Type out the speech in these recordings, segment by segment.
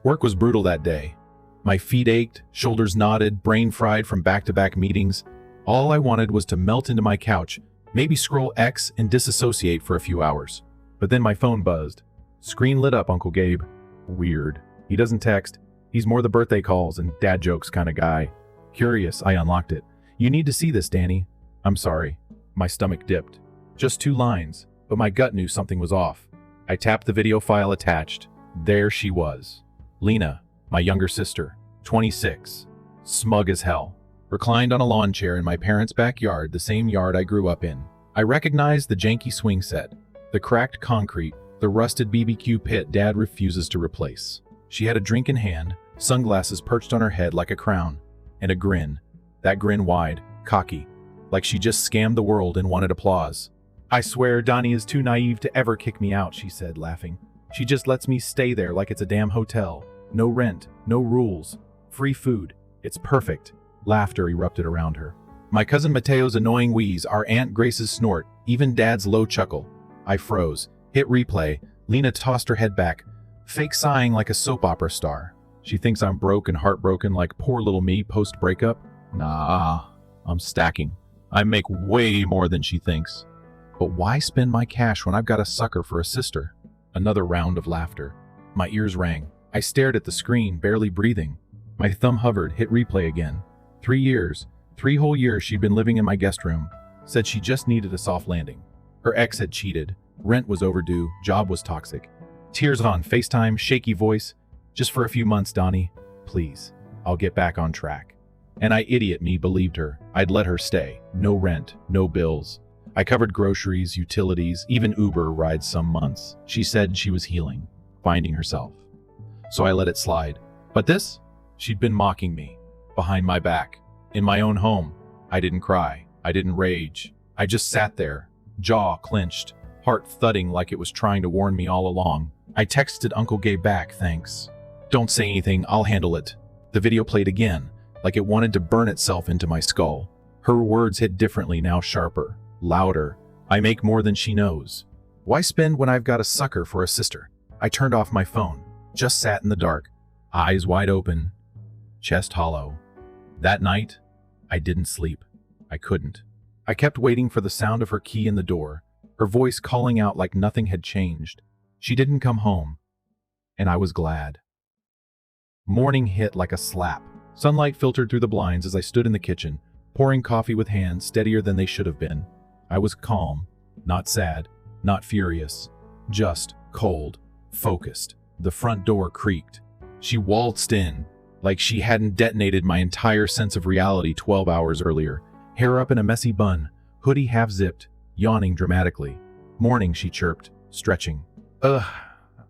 Work was brutal that day. My feet ached, shoulders knotted, brain fried from back-to-back meetings. All I wanted was to melt into my couch, maybe scroll X and disassociate for a few hours. But then my phone buzzed. Screen lit up, Uncle Gabe. Weird. He doesn't text. He's more the birthday calls and dad jokes kind of guy. Curious, I unlocked it. "You need to see this, Danny." "I'm sorry." My stomach dipped. Just 2 lines, but my gut knew something was off. I tapped the video file attached. There she was. Lena, my younger sister, 26, smug as hell, reclined on a lawn chair in my parents' backyard, the same yard I grew up in. I recognized the janky swing set, the cracked concrete, the rusted BBQ pit Dad refuses to replace. She had a drink in hand, sunglasses perched on her head like a crown, and a grin. That grin wide, cocky, like she just scammed the world and wanted applause. "I swear Donnie is too naive to ever kick me out," she said, laughing. "She just lets me stay there like it's a damn hotel. No rent, no rules, free food. It's perfect." Laughter erupted around her. My cousin Mateo's annoying wheeze, our Aunt Grace's snort, even Dad's low chuckle. I froze. Hit replay. Lena tossed her head back, fake sighing like a soap opera star. She thinks I'm broke and heartbroken like poor little me post-breakup? Nah, I'm stacking. I make way more than she thinks. But why spend my cash when I've got a sucker for a sister? Another round of laughter. My ears rang. I stared at the screen, barely breathing. My thumb hovered, hit replay again. 3 years, 3 whole years she'd been living in my guest room. Said she just needed a soft landing. Her ex had cheated. Rent was overdue. Job was toxic. Tears on FaceTime, shaky voice. "Just for a few months, Donnie. Please. I'll get back on track." And I, idiot me, believed her. I'd let her stay. No rent, no bills. I covered groceries, utilities, even Uber rides some months. She said she was healing, finding herself. So I let it slide. But this? She'd been mocking me. Behind my back. In my own home. I didn't cry. I didn't rage. I just sat there, jaw clenched, heart thudding like it was trying to warn me all along. I texted Uncle Gabe back, "Thanks. Don't say anything, I'll handle it." The video played again, like it wanted to burn itself into my skull. Her words hit differently now, sharper, louder. "I make more than she knows. Why spend when I've got a sucker for a sister?" I turned off my phone, just sat in the dark, eyes wide open, chest hollow. That night, I didn't sleep. I couldn't. I kept waiting for the sound of her key in the door, her voice calling out like nothing had changed. She didn't come home, and I was glad. Morning hit like a slap. Sunlight filtered through the blinds as I stood in the kitchen, pouring coffee with hands steadier than they should have been. I was calm, not sad, not furious, just cold, focused. The front door creaked. She waltzed in, like she hadn't detonated my entire sense of reality 12 hours earlier. Hair up in a messy bun, hoodie half-zipped, yawning dramatically. "Morning," she chirped, stretching. "Ugh,"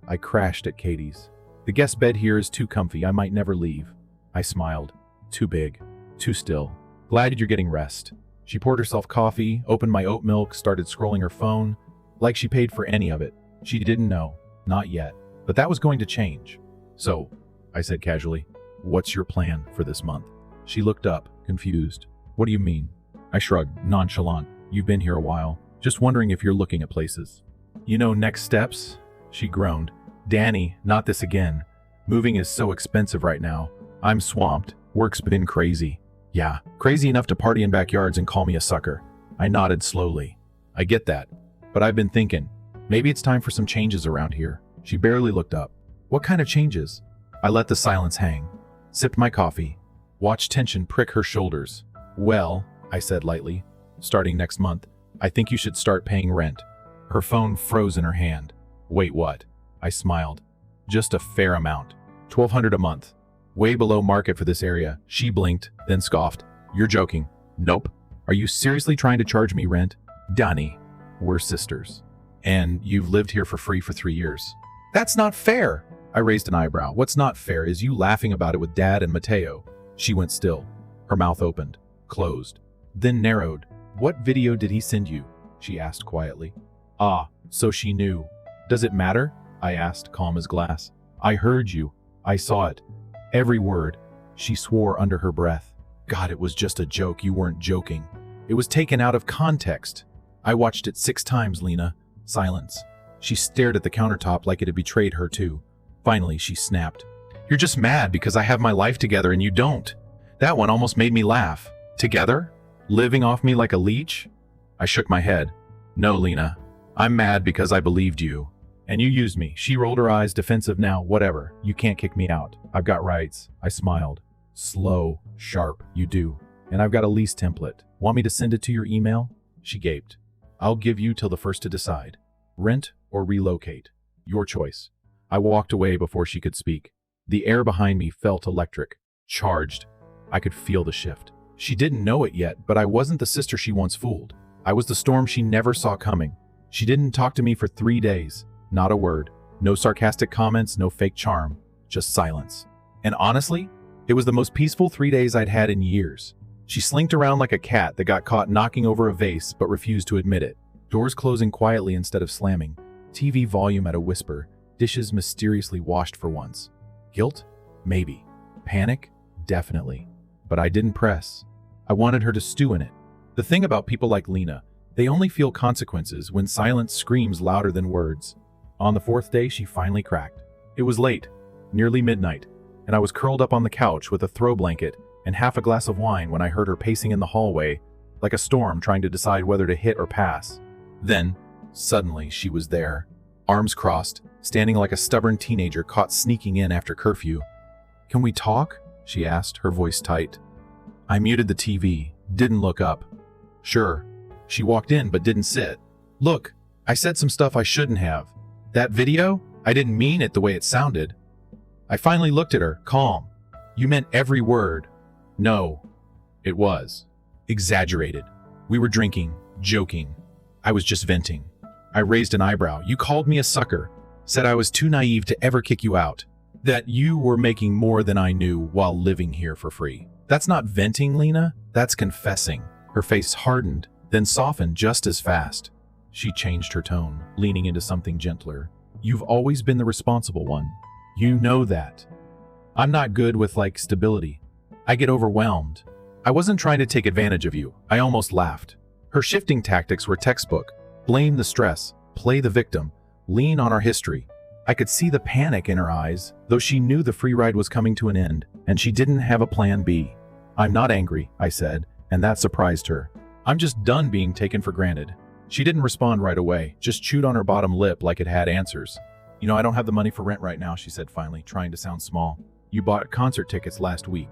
I crashed at Katie's. "The guest bed here is too comfy, I might never leave." I smiled. "Too big, too still. Glad you're getting rest." She poured herself coffee, opened my oat milk, started scrolling her phone, like she paid for any of it. She didn't know, not yet, but that was going to change. "So," I said casually, "what's your plan for this month?" She looked up, confused. "What do you mean?" I shrugged, nonchalant. "You've been here a while. Just wondering if you're looking at places." "You know, next steps?" She groaned. "Danny, not this again. Moving is so expensive right now. I'm swamped. Work's been crazy." "Yeah, crazy enough to party in backyards and call me a sucker." I nodded slowly. "I get that. But I've been thinking, maybe it's time for some changes around here." She barely looked up. "What kind of changes?" I let the silence hang, sipped my coffee, watched tension prick her shoulders. "Well," I said lightly, "starting next month, I think you should start paying rent." Her phone froze in her hand. "Wait, what?" I smiled. "Just a fair amount. $1,200 a month. Way below market for this area." She blinked, then scoffed. "You're joking." "Nope." "Are you seriously trying to charge me rent?" "Donnie, we're sisters. And you've lived here for free for 3 years." "That's not fair." I raised an eyebrow. "What's not fair is you laughing about it with Dad and Mateo." She went still. Her mouth opened, closed, then narrowed. "What video did he send you?" she asked quietly. "Ah, so she knew." "Does it matter?" I asked, calm as glass. "I heard you. I saw it. Every word." She swore under her breath. "God, it was just a joke. You weren't joking. It was taken out of context." "I watched it 6 times, Lena." Silence. She stared at the countertop like it had betrayed her too. Finally, she snapped. You're just mad because I have my life together and you don't. That one almost made me laugh. Together? Living off me like a leech? I shook my head. No, Lena. I'm mad because I believed you. And you used me. She rolled her eyes, defensive now. Whatever. You can't kick me out. I've got rights. I smiled. Slow, sharp. You do. And I've got a lease template. Want me to send it to your email? She gaped. I'll give you till the first to decide. Rent or relocate. Your choice. I walked away before she could speak. The air behind me felt electric. Charged. I could feel the shift. She didn't know it yet, but I wasn't the sister she once fooled. I was the storm she never saw coming. She didn't talk to me for 3 days. Not a word. No sarcastic comments, no fake charm. Just silence. And honestly, it was the most peaceful 3 days I'd had in years. She slinked around like a cat that got caught knocking over a vase but refused to admit it. Doors closing quietly instead of slamming. TV volume at a whisper. Dishes mysteriously washed for once. Guilt? Maybe. Panic? Definitely. But I didn't press. I wanted her to stew in it. The thing about people like Lena, they only feel consequences when silence screams louder than words. On the 4th day, she finally cracked. It was late, nearly midnight, and I was curled up on the couch with a throw blanket and half a glass of wine when I heard her pacing in the hallway, like a storm trying to decide whether to hit or pass. Then, suddenly, she was there, arms crossed, standing like a stubborn teenager caught sneaking in after curfew. "Can we talk?" she asked, her voice tight. I muted the TV, didn't look up. Sure. She walked in but didn't sit. "Look, I said some stuff I shouldn't have. That video? I didn't mean it the way it sounded." I finally looked at her, calm. "You meant every word." "No." It was. Exaggerated. We were drinking, joking. I was just venting. I raised an eyebrow. "You called me a sucker. Said I was too naive to ever kick you out. That you were making more than I knew while living here for free." "That's not venting, Lena. That's confessing." Her face hardened, then softened just as fast. She changed her tone, leaning into something gentler. "You've always been the responsible one. You know that. I'm not good with, stability. I get overwhelmed. I wasn't trying to take advantage of you." I almost laughed. Her shifting tactics were textbook. Blame the stress, play the victim, lean on our history. I could see the panic in her eyes, though she knew the free ride was coming to an end, and she didn't have a plan B. "I'm not angry," I said, and that surprised her. "I'm just done being taken for granted." She didn't respond right away, just chewed on her bottom lip like it had answers. I don't have the money for rent right now," she said finally, trying to sound small. "You bought concert tickets last week.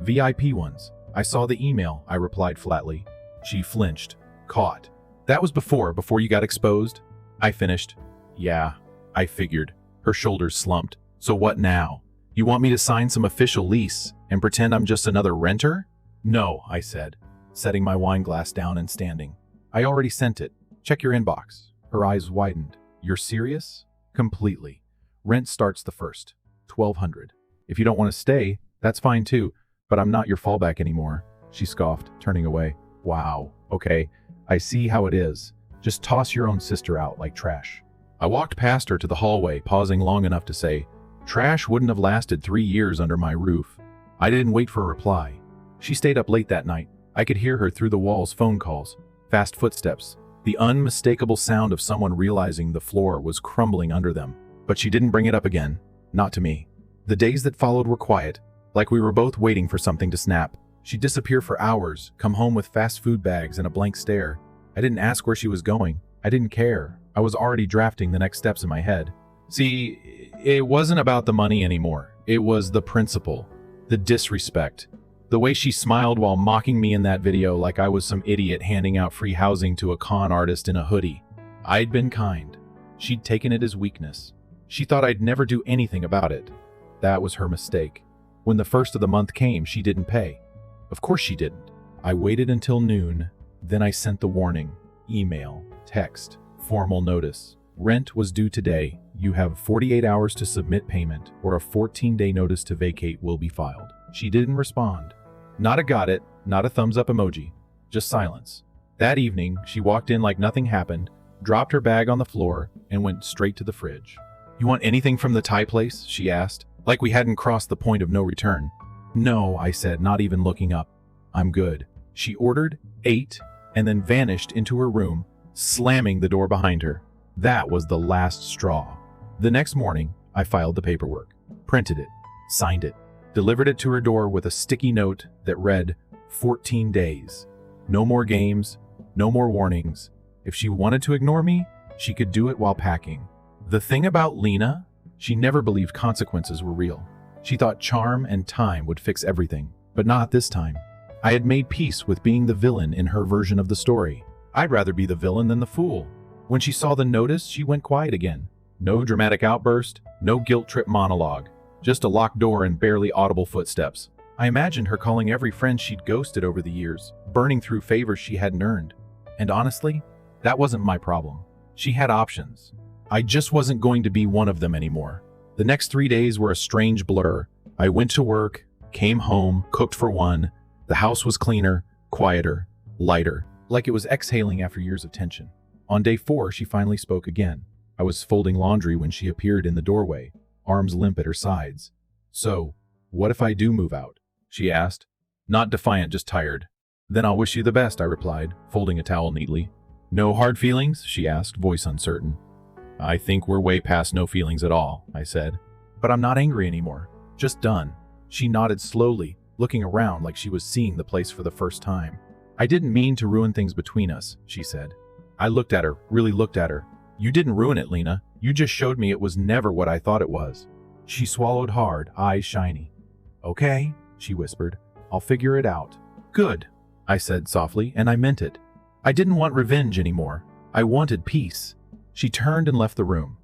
VIP ones. I saw the email," I replied flatly. She flinched. Caught. "That was before you got exposed?" I finished. "Yeah, I figured." Her shoulders slumped. "So what now? You want me to sign some official lease and pretend I'm just another renter?" "No," I said, setting my wine glass down and standing. "I already sent it. Check your inbox." Her eyes widened. "You're serious?" "Completely. Rent starts the 1st. $1,200. If you don't want to stay, that's fine too, but I'm not your fallback anymore." She scoffed, turning away. "Wow, okay. I see how it is. Just toss your own sister out like trash." I walked past her to the hallway, pausing long enough to say, "Trash wouldn't have lasted 3 years under my roof." I didn't wait for a reply. She stayed up late that night. I could hear her through the walls' phone calls, fast footsteps, the unmistakable sound of someone realizing the floor was crumbling under them. But she didn't bring it up again. Not to me. The days that followed were quiet, like we were both waiting for something to snap. She'd disappear for hours, come home with fast food bags and a blank stare. I didn't ask where she was going. I didn't care. I was already drafting the next steps in my head. See, it wasn't about the money anymore. It was the principle, the disrespect. The way she smiled while mocking me in that video like I was some idiot handing out free housing to a con artist in a hoodie. I'd been kind. She'd taken it as weakness. She thought I'd never do anything about it. That was her mistake. When the 1st of the month came, she didn't pay. Of course she didn't. I waited until noon, then I sent the warning. Email, text, formal notice. Rent was due today. You have 48 hours to submit payment, or a 14-day notice to vacate will be filed. She didn't respond. Not a got it, not a thumbs up emoji, just silence. That evening, she walked in like nothing happened, dropped her bag on the floor, and went straight to the fridge. "You want anything from the Thai place?" she asked, like we hadn't crossed the point of no return. "No," I said, not even looking up. "I'm good." She ordered, ate, and then vanished into her room, slamming the door behind her. That was the last straw. The next morning, I filed the paperwork, printed it, signed it, delivered it to her door with a sticky note that read, 14 days. No more games, no more warnings. If she wanted to ignore me, she could do it while packing. The thing about Lena, she never believed consequences were real. She thought charm and time would fix everything, but not this time. I had made peace with being the villain in her version of the story. I'd rather be the villain than the fool. When she saw the notice, she went quiet again. No dramatic outburst, no guilt trip monologue, just a locked door and barely audible footsteps. I imagined her calling every friend she'd ghosted over the years, burning through favors she hadn't earned. And honestly, that wasn't my problem. She had options. I just wasn't going to be one of them anymore. The next 3 days were a strange blur. I went to work, came home, cooked for one. The house was cleaner, quieter, lighter, like it was exhaling after years of tension. On day 4, she finally spoke again. I was folding laundry when she appeared in the doorway, arms limp at her sides. "So, what if I do move out?" she asked. Not defiant, just tired. "Then I'll wish you the best," I replied, folding a towel neatly. "No hard feelings?" she asked, voice uncertain. "I think we're way past no feelings at all," I said. "But I'm not angry anymore. Just done." She nodded slowly, looking around like she was seeing the place for the first time. "I didn't mean to ruin things between us," she said. I looked at her, really looked at her. "You didn't ruin it, Lena. You just showed me it was never what I thought it was." She swallowed hard, eyes shiny. "Okay," she whispered. "I'll figure it out." "Good," I said softly, and I meant it. I didn't want revenge anymore. I wanted peace. She turned and left the room.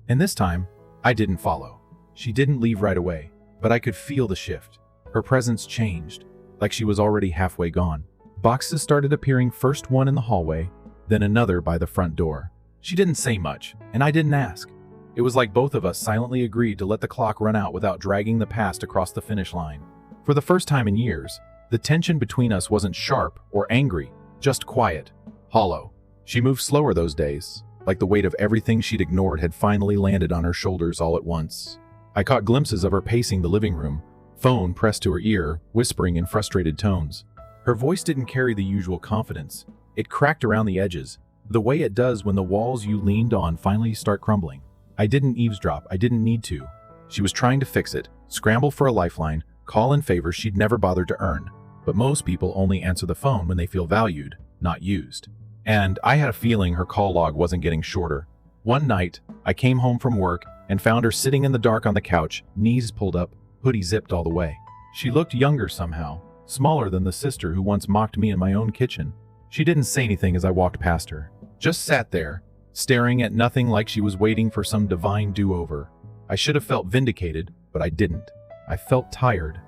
And this time, I didn't follow. She didn't leave right away, but I could feel the shift. Her presence changed, like she was already halfway gone. Boxes started appearing, first one in the hallway, then another by the front door. She didn't say much, and I didn't ask. It was like both of us silently agreed to let the clock run out without dragging the past across the finish line. For the first time in years, the tension between us wasn't sharp or angry, just quiet, hollow. She moved slower those days, like the weight of everything she'd ignored had finally landed on her shoulders all at once. I caught glimpses of her pacing the living room, phone pressed to her ear, whispering in frustrated tones. Her voice didn't carry the usual confidence. It cracked around the edges, the way it does when the walls you leaned on finally start crumbling. I didn't eavesdrop, I didn't need to. She was trying to fix it, scramble for a lifeline, call in favors she'd never bothered to earn. But most people only answer the phone when they feel valued, not used. And I had a feeling her call log wasn't getting shorter. One night, I came home from work and found her sitting in the dark on the couch, knees pulled up, hoodie zipped all the way. She looked younger somehow, smaller than the sister who once mocked me in my own kitchen. She didn't say anything as I walked past her, just sat there, staring at nothing like she was waiting for some divine do-over. I should have felt vindicated, but I didn't. I felt tired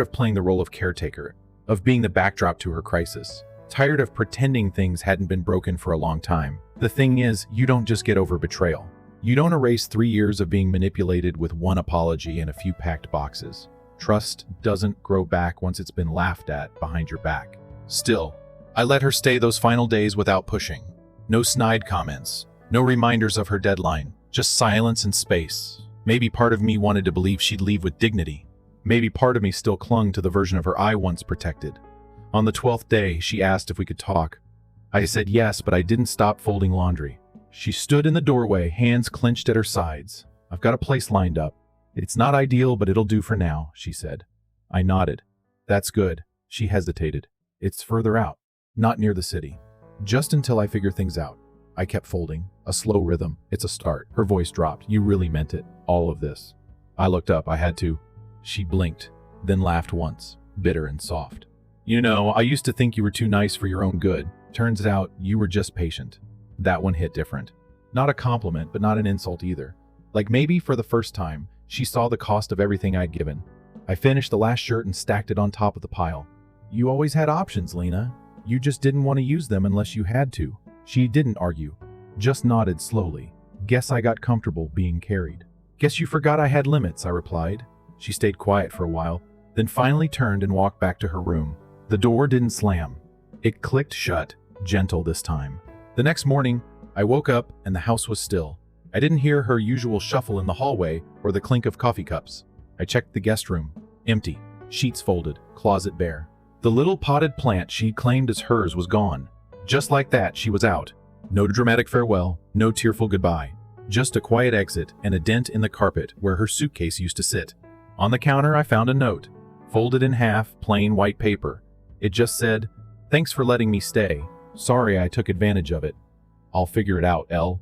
of playing the role of caretaker, of being the backdrop to her crisis. Tired of pretending things hadn't been broken for a long time. The thing is, you don't just get over betrayal. You don't erase 3 years of being manipulated with one apology and a few packed boxes. Trust doesn't grow back once it's been laughed at behind your back. Still, I let her stay those final days without pushing. No snide comments, no reminders of her deadline, just silence and space. Maybe part of me wanted to believe she'd leave with dignity. Maybe part of me still clung to the version of her I once protected. On the 12th day, she asked if we could talk. I said yes, but I didn't stop folding laundry. She stood in the doorway, hands clenched at her sides. "I've got a place lined up. It's not ideal, but it'll do for now," she said. I nodded. "That's good." She hesitated. "It's further out, not near the city. Just until I figure things out." I kept folding, a slow rhythm. "It's a start." Her voice dropped. "You really meant it, all of this?" I looked up. I had to. She blinked, then laughed once, bitter and soft. "You know, I used to think you were too nice for your own good. Turns out you were just patient." That one hit different. Not a compliment, but not an insult either. Like maybe for the first time, she saw the cost of everything I'd given. I finished the last shirt and stacked it on top of the pile. "You always had options, Lena. You just didn't want to use them unless you had to." She didn't argue, just nodded slowly. "Guess I got comfortable being carried." "Guess you forgot I had limits," I replied. She stayed quiet for a while, then finally turned and walked back to her room. The door didn't slam. It clicked shut, gentle this time. The next morning, I woke up and the house was still. I didn't hear her usual shuffle in the hallway or the clink of coffee cups. I checked the guest room. Empty. Sheets folded. Closet bare. The little potted plant she'd claimed as hers was gone. Just like that, she was out. No dramatic farewell, no tearful goodbye. Just a quiet exit and a dent in the carpet where her suitcase used to sit. On the counter, I found a note, folded in half, plain white paper. It just said, "Thanks for letting me stay. Sorry I took advantage of it. I'll figure it out, L."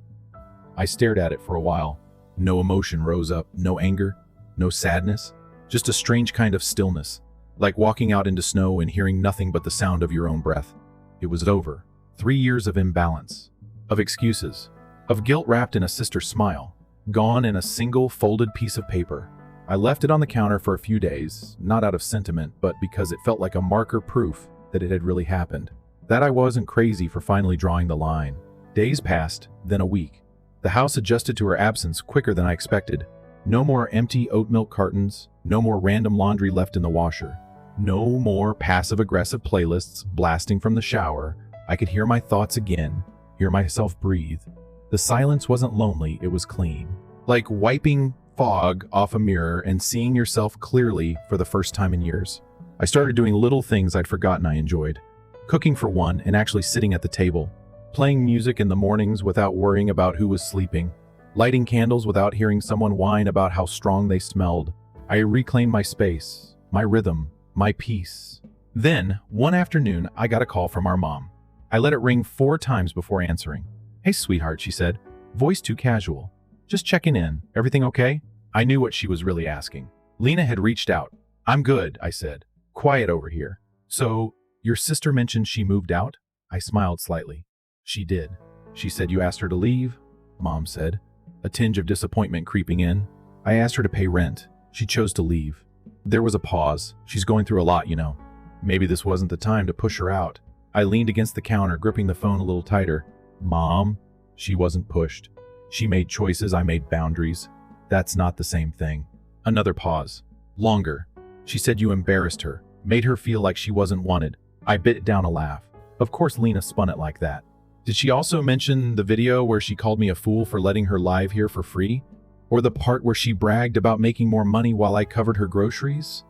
I stared at it for a while. No emotion rose up, no anger, no sadness, just a strange kind of stillness, like walking out into snow and hearing nothing but the sound of your own breath. It was over. 3 years of imbalance, of excuses, of guilt wrapped in a sister's smile, gone in a single folded piece of paper. I left it on the counter for a few days, not out of sentiment, but because it felt like a marker proof that it had really happened, that I wasn't crazy for finally drawing the line. Days passed, then a week. The house adjusted to her absence quicker than I expected. No more empty oat milk cartons, no more random laundry left in the washer, no more passive-aggressive playlists blasting from the shower. I could hear my thoughts again, hear myself breathe. The silence wasn't lonely, it was clean. Like wiping fog off a mirror and seeing yourself clearly for the first time in years. I started doing little things I'd forgotten I enjoyed. Cooking for one and actually sitting at the table. Playing music in the mornings without worrying about who was sleeping. Lighting candles without hearing someone whine about how strong they smelled. I reclaimed my space, my rhythm, my peace. Then, one afternoon, I got a call from our mom. I let it ring 4 times before answering. "Hey, sweetheart," she said, voice too casual. "Just checking in. Everything okay?" I knew what she was really asking. Lena had reached out. "I'm good," I said. "Quiet over here." "So, your sister mentioned she moved out?" I smiled slightly. "She did. She said you asked her to leave?" Mom said, a tinge of disappointment creeping in. "I asked her to pay rent. She chose to leave." There was a pause. "She's going through a lot, you know. Maybe this wasn't the time to push her out." I leaned against the counter, gripping the phone a little tighter. "Mom." She wasn't pushed. She made choices, I made boundaries. That's not the same thing. Another pause. Longer. "She said you embarrassed her, made her feel like she wasn't wanted." I bit down a laugh. Of course Lena spun it like that. "Did she also mention the video where she called me a fool for letting her live here for free? Or the part where she bragged about making more money while I covered her groceries?"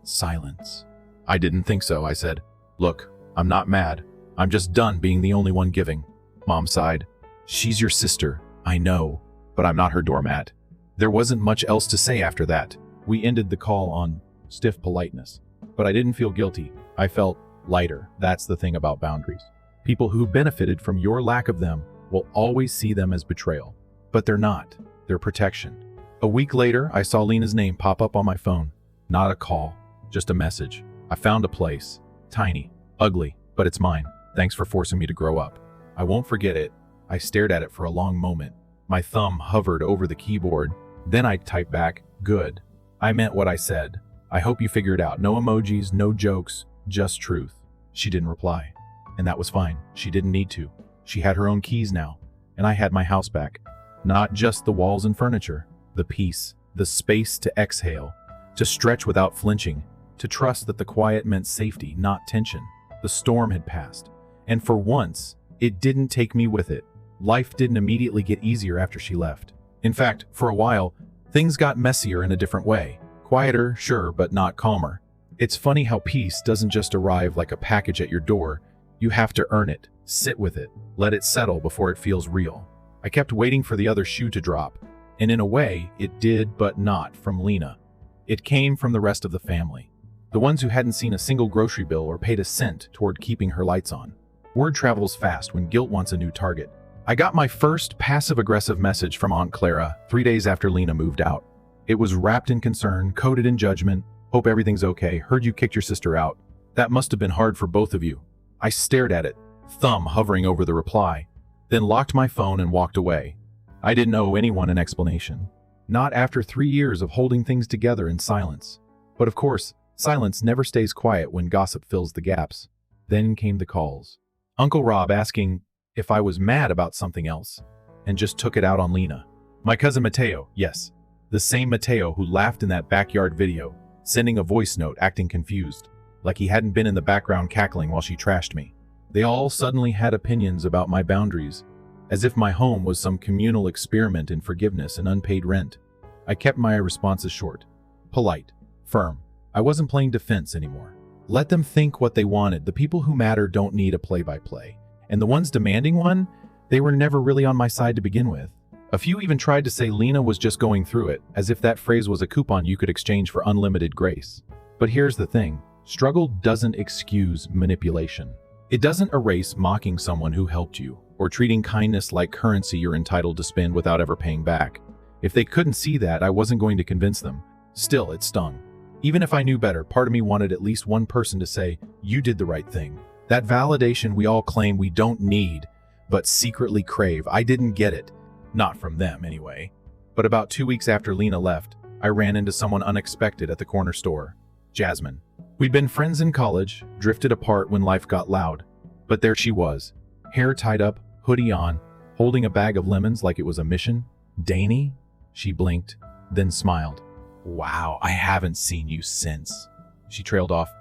Silence. "I didn't think so," I said. "Look, I'm not mad. I'm just done being the only one giving." Mom sighed. "She's your sister, I know, but I'm not her doormat." There wasn't much else to say after that. We ended the call on stiff politeness. But I didn't feel guilty. I felt lighter. That's the thing about boundaries. People who benefited from your lack of them will always see them as betrayal. But they're not. They're protection. A week later, I saw Lena's name pop up on my phone. Not a call, just a message. "I found a place. Tiny, ugly, but it's mine. Thanks for forcing me to grow up." I won't forget it. I stared at it for a long moment. My thumb hovered over the keyboard. Then I typed back, "Good. I meant what I said. I hope you figured out. No emojis, no jokes, just truth." She didn't reply. And that was fine. She didn't need to. She had her own keys now. And I had my house back. Not just the walls and furniture. The peace. The space to exhale. To stretch without flinching. To trust that the quiet meant safety, not tension. The storm had passed. And for once, it didn't take me with it. Life didn't immediately get easier after she left. In fact, for a while, things got messier in a different way. Quieter, sure, but not calmer. It's funny how peace doesn't just arrive like a package at your door. You have to earn it, sit with it, let it settle before it feels real. I kept waiting for the other shoe to drop, and in a way, it did, but not from Lena. It came from the rest of the family. The ones who hadn't seen a single grocery bill or paid a cent toward keeping her lights on. Word travels fast when guilt wants a new target. I got my first passive-aggressive message from Aunt Clara 3 days after Lena moved out. It was wrapped in concern, coded in judgment. "Hope everything's okay. Heard you kicked your sister out. That must have been hard for both of you." I stared at it, thumb hovering over the reply, then locked my phone and walked away. I didn't owe anyone an explanation. Not after 3 years of holding things together in silence. But of course, silence never stays quiet when gossip fills the gaps. Then came the calls. Uncle Rob asking if I was mad about something else, and just took it out on Lena. My cousin Mateo, yes, the same Mateo who laughed in that backyard video, sending a voice note acting confused, like he hadn't been in the background cackling while she trashed me. They all suddenly had opinions about my boundaries, as if my home was some communal experiment in forgiveness and unpaid rent. I kept my responses short, polite, firm. I wasn't playing defense anymore. Let them think what they wanted. The people who matter don't need a play-by-play. And the ones demanding one, they were never really on my side to begin with. A few even tried to say Lena was just going through it, as if that phrase was a coupon you could exchange for unlimited grace. But here's the thing. Struggle doesn't excuse manipulation. It doesn't erase mocking someone who helped you, or treating kindness like currency you're entitled to spend without ever paying back. If they couldn't see that, I wasn't going to convince them. Still, it stung. Even if I knew better, part of me wanted at least one person to say, "You did the right thing." That validation we all claim we don't need, but secretly crave. I didn't get it. Not from them, anyway. But about 2 weeks after Lena left, I ran into someone unexpected at the corner store. Jasmine. We'd been friends in college, drifted apart when life got loud. But there she was, hair tied up, hoodie on, holding a bag of lemons like it was a mission. "Danny?" She blinked, then smiled. "Wow, I haven't seen you since." She trailed off,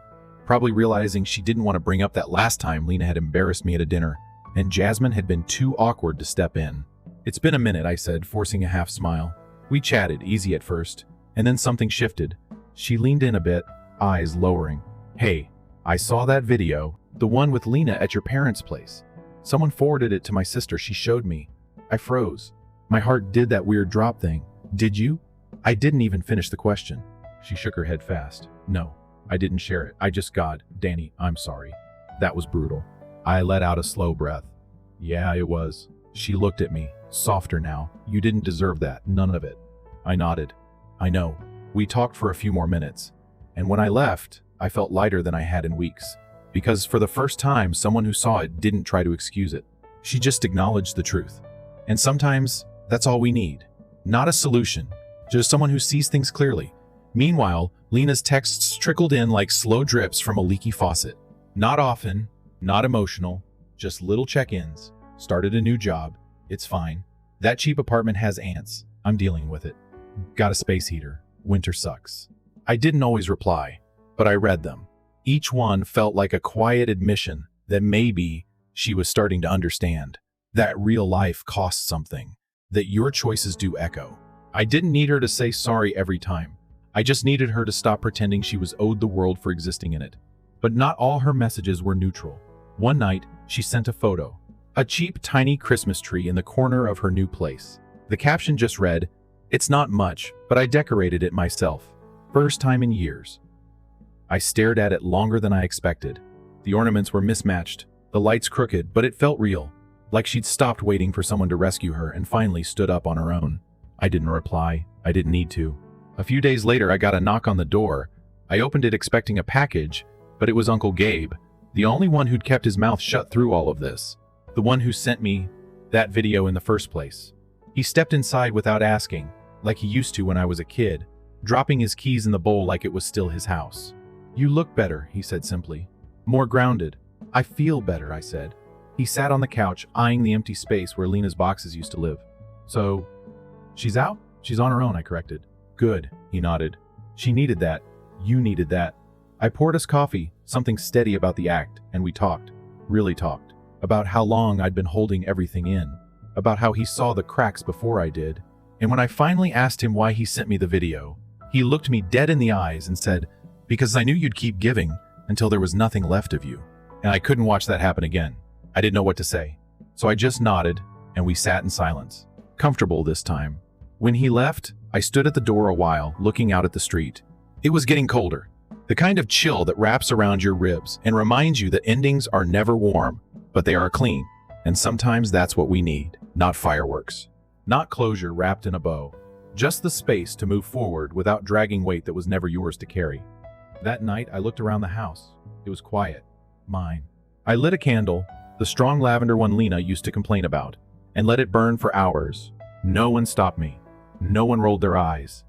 probably realizing she didn't want to bring up that last time Lena had embarrassed me at a dinner, and Jasmine had been too awkward to step in. "It's been a minute," I said, forcing a half smile. We chatted, easy at first, and then something shifted. She leaned in a bit, eyes lowering. "Hey, I saw that video, the one with Lena at your parents' place. Someone forwarded it to my sister. She showed me." I froze. My heart did that weird drop thing. "Did you?" I didn't even finish the question. She shook her head fast. "No, I didn't share it. I just got, Danny, I'm sorry. That was brutal." I let out a slow breath. "Yeah, it was." She looked at me, softer now. "You didn't deserve that, none of it." I nodded. "I know." We talked for a few more minutes, and when I left, I felt lighter than I had in weeks, because for the first time, someone who saw it didn't try to excuse it. She just acknowledged the truth. And sometimes, that's all we need. Not a solution, just someone who sees things clearly. Meanwhile, Lena's texts trickled in like slow drips from a leaky faucet. Not often, not emotional, just little check-ins. "Started a new job. It's fine. That cheap apartment has ants. I'm dealing with it. Got a space heater. Winter sucks." I didn't always reply, but I read them. Each one felt like a quiet admission that maybe she was starting to understand that real life costs something, that your choices do echo. I didn't need her to say sorry every time. I just needed her to stop pretending she was owed the world for existing in it. But not all her messages were neutral. One night, she sent a photo. A cheap, tiny Christmas tree in the corner of her new place. The caption just read, "It's not much, but I decorated it myself. First time in years." I stared at it longer than I expected. The ornaments were mismatched, the lights crooked, but it felt real, like she'd stopped waiting for someone to rescue her and finally stood up on her own. I didn't reply. I didn't need to. A few days later, I got a knock on the door. I opened it expecting a package, but it was Uncle Gabe, the only one who'd kept his mouth shut through all of this. The one who sent me that video in the first place. He stepped inside without asking, like he used to when I was a kid, dropping his keys in the bowl like it was still his house. "You look better," he said simply. "More grounded." "I feel better," I said. He sat on the couch, eyeing the empty space where Lena's boxes used to live. "So, she's out?" "She's on her own," I corrected. "Good," he nodded. "She needed that. You needed that." I poured us coffee, something steady about the act, and we talked. Really talked. About how long I'd been holding everything in. About how he saw the cracks before I did. And when I finally asked him why he sent me the video, he looked me dead in the eyes and said, "Because I knew you'd keep giving until there was nothing left of you." And I couldn't watch that happen again. I didn't know what to say. So I just nodded, and we sat in silence. Comfortable this time. When he left, I stood at the door a while, looking out at the street. It was getting colder. The kind of chill that wraps around your ribs and reminds you that endings are never warm, but they are clean. And sometimes that's what we need. Not fireworks. Not closure wrapped in a bow. Just the space to move forward without dragging weight that was never yours to carry. That night, I looked around the house. It was quiet. Mine. I lit a candle, the strong lavender one Lena used to complain about, and let it burn for hours. No one stopped me. No one rolled their eyes.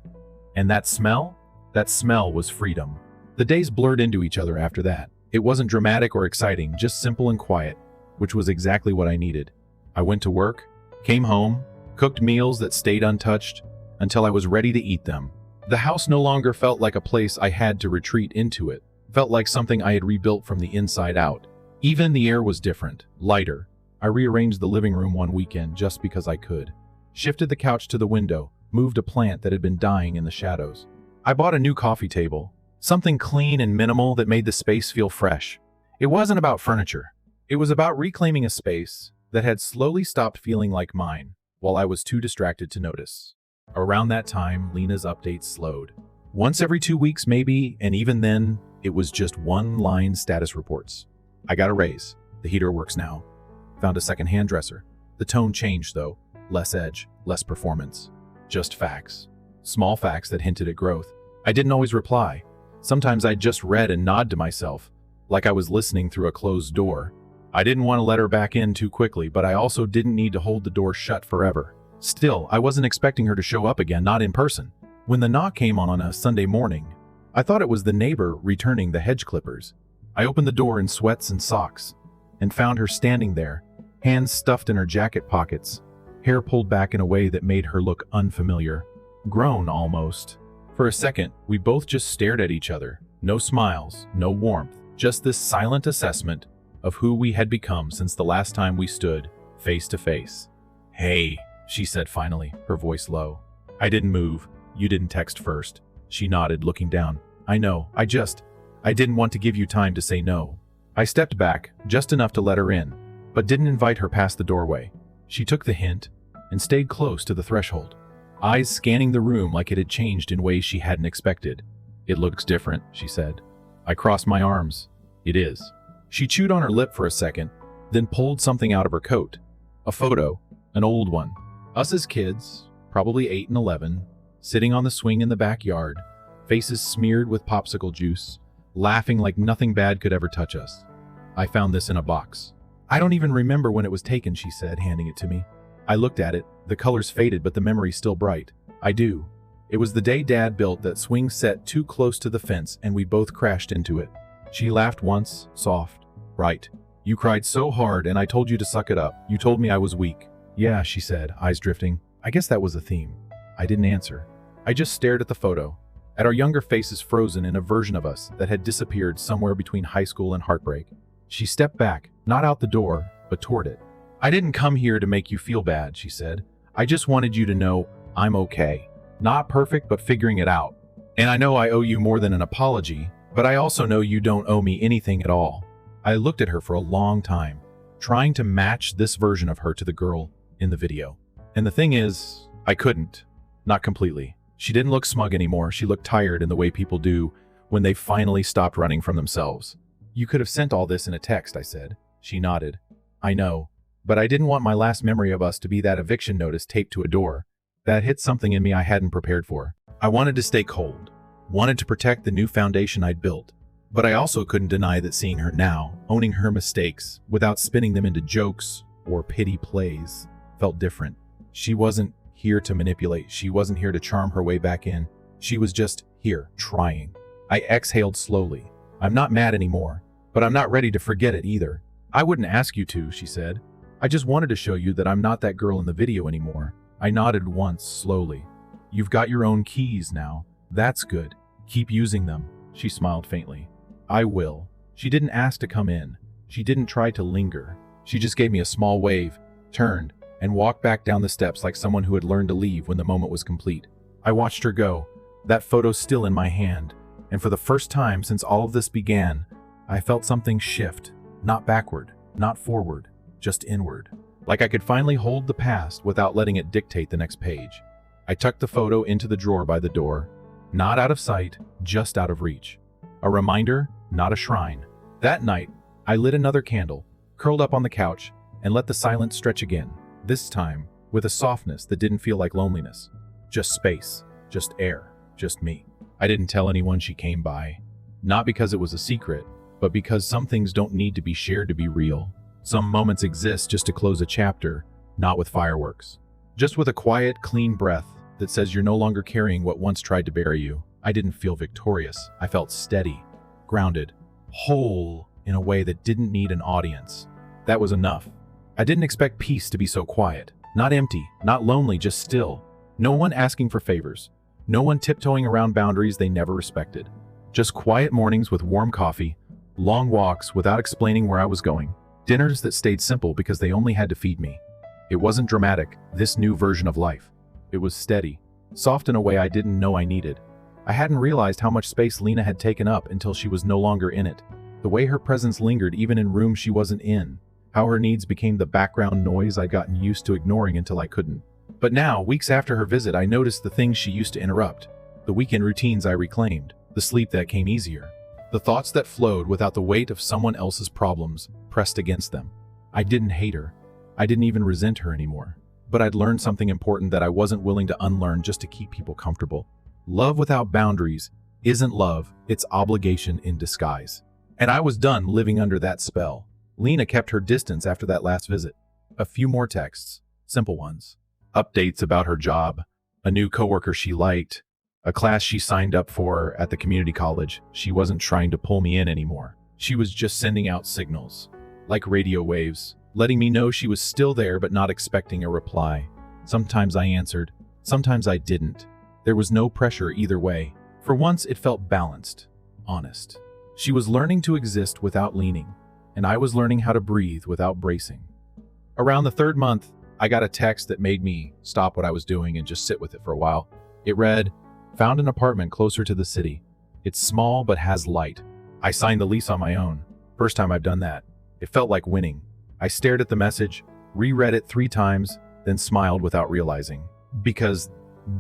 And that smell? That smell was freedom. The days blurred into each other after that. It wasn't dramatic or exciting, just simple and quiet, which was exactly what I needed. I went to work, came home, cooked meals that stayed untouched until I was ready to eat them. The house no longer felt like a place I had to retreat into. It felt like something I had rebuilt from the inside out. Even the air was different, lighter. I rearranged the living room one weekend just because I could. Shifted the couch to the window, moved a plant that had been dying in the shadows. I bought a new coffee table, something clean and minimal that made the space feel fresh. It wasn't about furniture. It was about reclaiming a space that had slowly stopped feeling like mine. while I was too distracted to notice. Around that time, Lena's updates slowed. Once every 2 weeks maybe, and even then, it was just one-line status reports. I got a raise. The heater works now. Found a second-hand dresser. The tone changed though. Less edge, less performance. Just facts. Small facts that hinted at growth. I didn't always reply. Sometimes I just read and nod to myself, like I was listening through a closed door. I didn't want to let her back in too quickly, but I also didn't need to hold the door shut forever. Still, I wasn't expecting her to show up again, not in person. When the knock came on a Sunday morning, I thought it was the neighbor returning the hedge clippers. I opened the door in sweats and socks, and found her standing there, hands stuffed in her jacket pockets, hair pulled back in a way that made her look unfamiliar. Grown, almost. For a second, we both just stared at each other. No smiles, no warmth, just this silent assessment of who we had become since the last time we stood face to face. "Hey," she said finally, her voice low. I didn't move. "You didn't text first." She nodded, looking down. "I know, I didn't want to give you time to say no." I stepped back, just enough to let her in, but didn't invite her past the doorway. She took the hint and stayed close to the threshold, eyes scanning the room like it had changed in ways she hadn't expected. "It looks different," she said. I crossed my arms. "It is." She chewed on her lip for a second, then pulled something out of her coat. A photo, an old one. Us as kids, probably 8 and 11, sitting on the swing in the backyard, faces smeared with popsicle juice, laughing like nothing bad could ever touch us. "I found this in a box." "I don't even remember when it was taken," she said, handing it to me. I looked at it. The colors faded, but the memory's still bright. "I do. It was the day Dad built that swing set too close to the fence and we both crashed into it." She laughed once, soft. "Right. You cried so hard and I told you to suck it up. You told me I was weak." "Yeah," she said, eyes drifting. "I guess that was a theme." I didn't answer. I just stared at the photo, at our younger faces frozen in a version of us that had disappeared somewhere between high school and heartbreak. She stepped back, not out the door, but toward it. "I didn't come here to make you feel bad," she said. "I just wanted you to know I'm okay. Not perfect, but figuring it out. And I know I owe you more than an apology, but I also know you don't owe me anything at all." I looked at her for a long time, trying to match this version of her to the girl in the video. And the thing is, I couldn't. Not completely. She didn't look smug anymore. She looked tired in the way people do when they finally stopped running from themselves. "You could have sent all this in a text," I said. She nodded. "I know. But I didn't want my last memory of us to be that eviction notice taped to a door. That hit something in me I hadn't prepared for. I wanted to stay cold, wanted to protect the new foundation I'd built. But I also couldn't deny that seeing her now, owning her mistakes, without spinning them into jokes or pity plays, felt different. She wasn't here to manipulate. She wasn't here to charm her way back in. She was just here, trying. I exhaled slowly. "I'm not mad anymore, but I'm not ready to forget it either." "I wouldn't ask you to," she said. "I just wanted to show you that I'm not that girl in the video anymore." I nodded once, slowly. "You've got your own keys now. That's good. Keep using them." She smiled faintly. "I will." She didn't ask to come in. She didn't try to linger. She just gave me a small wave, turned, and walked back down the steps like someone who had learned to leave when the moment was complete. I watched her go, that photo still in my hand, and for the first time since all of this began, I felt something shift, not backward, not forward, just inward. Like I could finally hold the past without letting it dictate the next page. I tucked the photo into the drawer by the door, not out of sight, just out of reach. A reminder, not a shrine. That night, I lit another candle, curled up on the couch, and let the silence stretch again, this time with a softness that didn't feel like loneliness. Just space, just air, just me. I didn't tell anyone she came by. Not because it was a secret, but because some things don't need to be shared to be real. Some moments exist just to close a chapter, not with fireworks. Just with a quiet, clean breath that says you're no longer carrying what once tried to bury you. I didn't feel victorious. I felt steady, grounded, whole in a way that didn't need an audience. That was enough. I didn't expect peace to be so quiet. Not empty, not lonely, just still. No one asking for favors. No one tiptoeing around boundaries they never respected. Just quiet mornings with warm coffee, long walks without explaining where I was going. Dinners that stayed simple because they only had to feed me. It wasn't dramatic, this new version of life. It was steady, soft in a way I didn't know I needed. I hadn't realized how much space Lena had taken up until she was no longer in it. The way her presence lingered even in rooms she wasn't in. How her needs became the background noise I'd gotten used to ignoring until I couldn't. But now, weeks after her visit, I noticed the things she used to interrupt. The weekend routines I reclaimed, the sleep that came easier, the thoughts that flowed without the weight of someone else's problems pressed against them. I didn't hate her. I didn't even resent her anymore. But I'd learned something important that I wasn't willing to unlearn just to keep people comfortable. Love without boundaries isn't love, it's obligation in disguise. And I was done living under that spell. Lena kept her distance after that last visit. A few more texts, simple ones. Updates about her job, a new coworker she liked, a class she signed up for at the community college. She wasn't trying to pull me in anymore. She was just sending out signals, like radio waves, letting me know she was still there but not expecting a reply. Sometimes I answered, sometimes I didn't. There was no pressure either way. For once, it felt balanced, honest. She was learning to exist without leaning, and I was learning how to breathe without bracing. Around the third month, I got a text that made me stop what I was doing and just sit with it for a while. It read, "Found an apartment closer to the city. It's small but has light." I signed the lease on my own. First time I've done that. It felt like winning. I stared at the message, reread it 3 times, then smiled without realizing. Because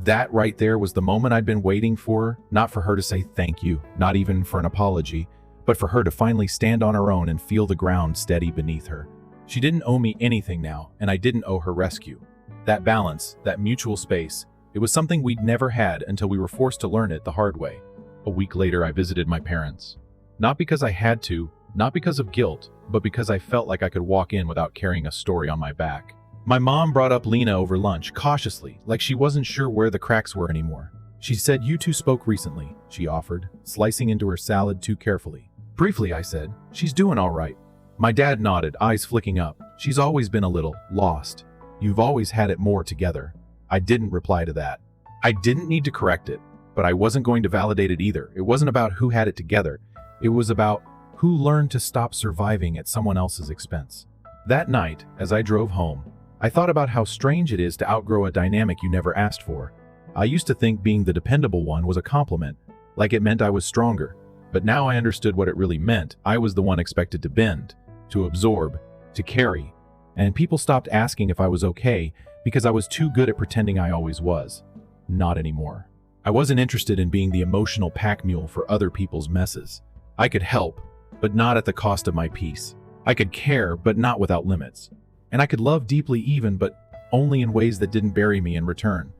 that right there was the moment I'd been waiting for, not for her to say thank you, not even for an apology, but for her to finally stand on her own and feel the ground steady beneath her. She didn't owe me anything now, and I didn't owe her rescue. That balance, that mutual space, it was something we'd never had until we were forced to learn it the hard way. A week later, I visited my parents. Not because I had to, not because of guilt, but because I felt like I could walk in without carrying a story on my back. My mom brought up Lena over lunch, cautiously, like she wasn't sure where the cracks were anymore. She said, "You two spoke recently," she offered, slicing into her salad too carefully. "Briefly," I said. "She's doing all right." My dad nodded, eyes flicking up. "She's always been a little lost. You've always had it more together." I didn't reply to that. I didn't need to correct it, but I wasn't going to validate it either. It wasn't about who had it together. It was about who learned to stop surviving at someone else's expense. That night, as I drove home, I thought about how strange it is to outgrow a dynamic you never asked for. I used to think being the dependable one was a compliment, like it meant I was stronger. But now I understood what it really meant. I was the one expected to bend, to absorb, to carry. And people stopped asking if I was okay because I was too good at pretending I always was. Not anymore. I wasn't interested in being the emotional pack mule for other people's messes. I could help, but not at the cost of my peace. I could care, but not without limits. And I could love deeply even, but only in ways that didn't bury me in return.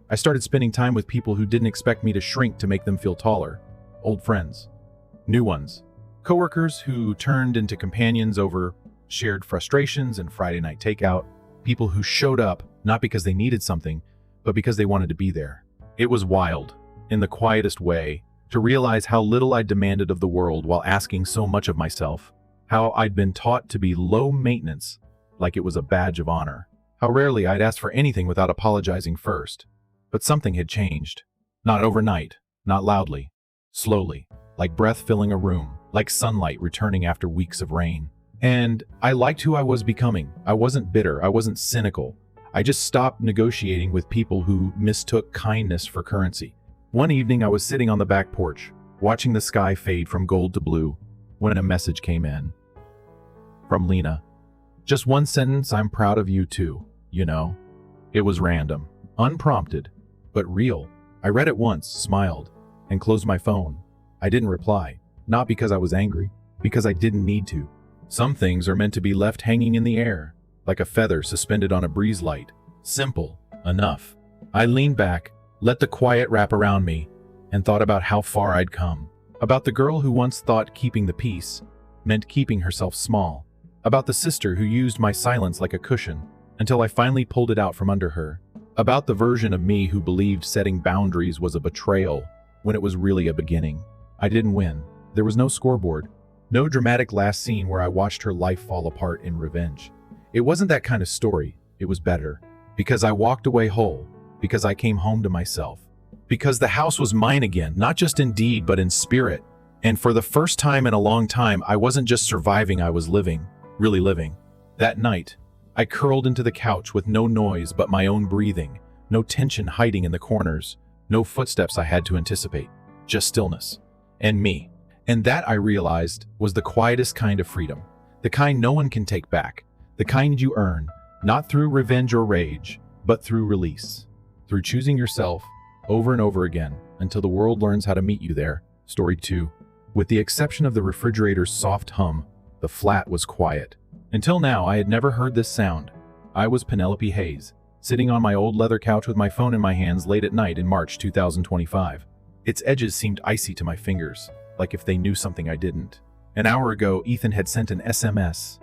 I started spending time with people who didn't expect me to shrink to make them feel taller. Old friends. New ones. Coworkers who turned into companions over shared frustrations and Friday night takeout. People who showed up, not because they needed something, but because they wanted to be there. It was wild, in the quietest way, to realize how little I demanded of the world while asking so much of myself. How I'd been taught to be low maintenance, like it was a badge of honor. How rarely I'd asked for anything without apologizing first. But something had changed. Not overnight, not loudly. Slowly, like breath filling a room, like sunlight returning after weeks of rain. And I liked who I was becoming. I wasn't bitter, I wasn't cynical. I just stopped negotiating with people who mistook kindness for currency. One evening I was sitting on the back porch, watching the sky fade from gold to blue, when a message came in. From Lena. "Just one sentence, I'm proud of you too, you know." It was random, unprompted, but real. I read it once, smiled, and closed my phone. I didn't reply, not because I was angry, because I didn't need to. Some things are meant to be left hanging in the air, like a feather suspended on a breeze light. Simple enough. I leaned back, let the quiet wrap around me, and thought about how far I'd come. About the girl who once thought keeping the peace meant keeping herself small. About the sister who used my silence like a cushion until I finally pulled it out from under her. About the version of me who believed setting boundaries was a betrayal when it was really a beginning. I didn't win. There was no scoreboard. No dramatic last scene where I watched her life fall apart in revenge. It wasn't that kind of story. It was better. Because I walked away whole. Because I came home to myself. Because the house was mine again, not just in deed, but in spirit. And for the first time in a long time, I wasn't just surviving, I was living. Really living. That night, I curled into the couch with no noise but my own breathing, no tension hiding in the corners, no footsteps I had to anticipate, just stillness. And me. And that, I realized, was the quietest kind of freedom. The kind no one can take back. The kind you earn, not through revenge or rage, but through release, through choosing yourself over and over again until the world learns how to meet you there. Story 2. With the exception of the refrigerator's soft hum, the flat was quiet. Until now, I had never heard this sound. I was Penelope Hayes, sitting on my old leather couch with my phone in my hands late at night in March 2025. Its edges seemed icy to my fingers, like if they knew something I didn't. An hour ago, Ethan had sent an SMS.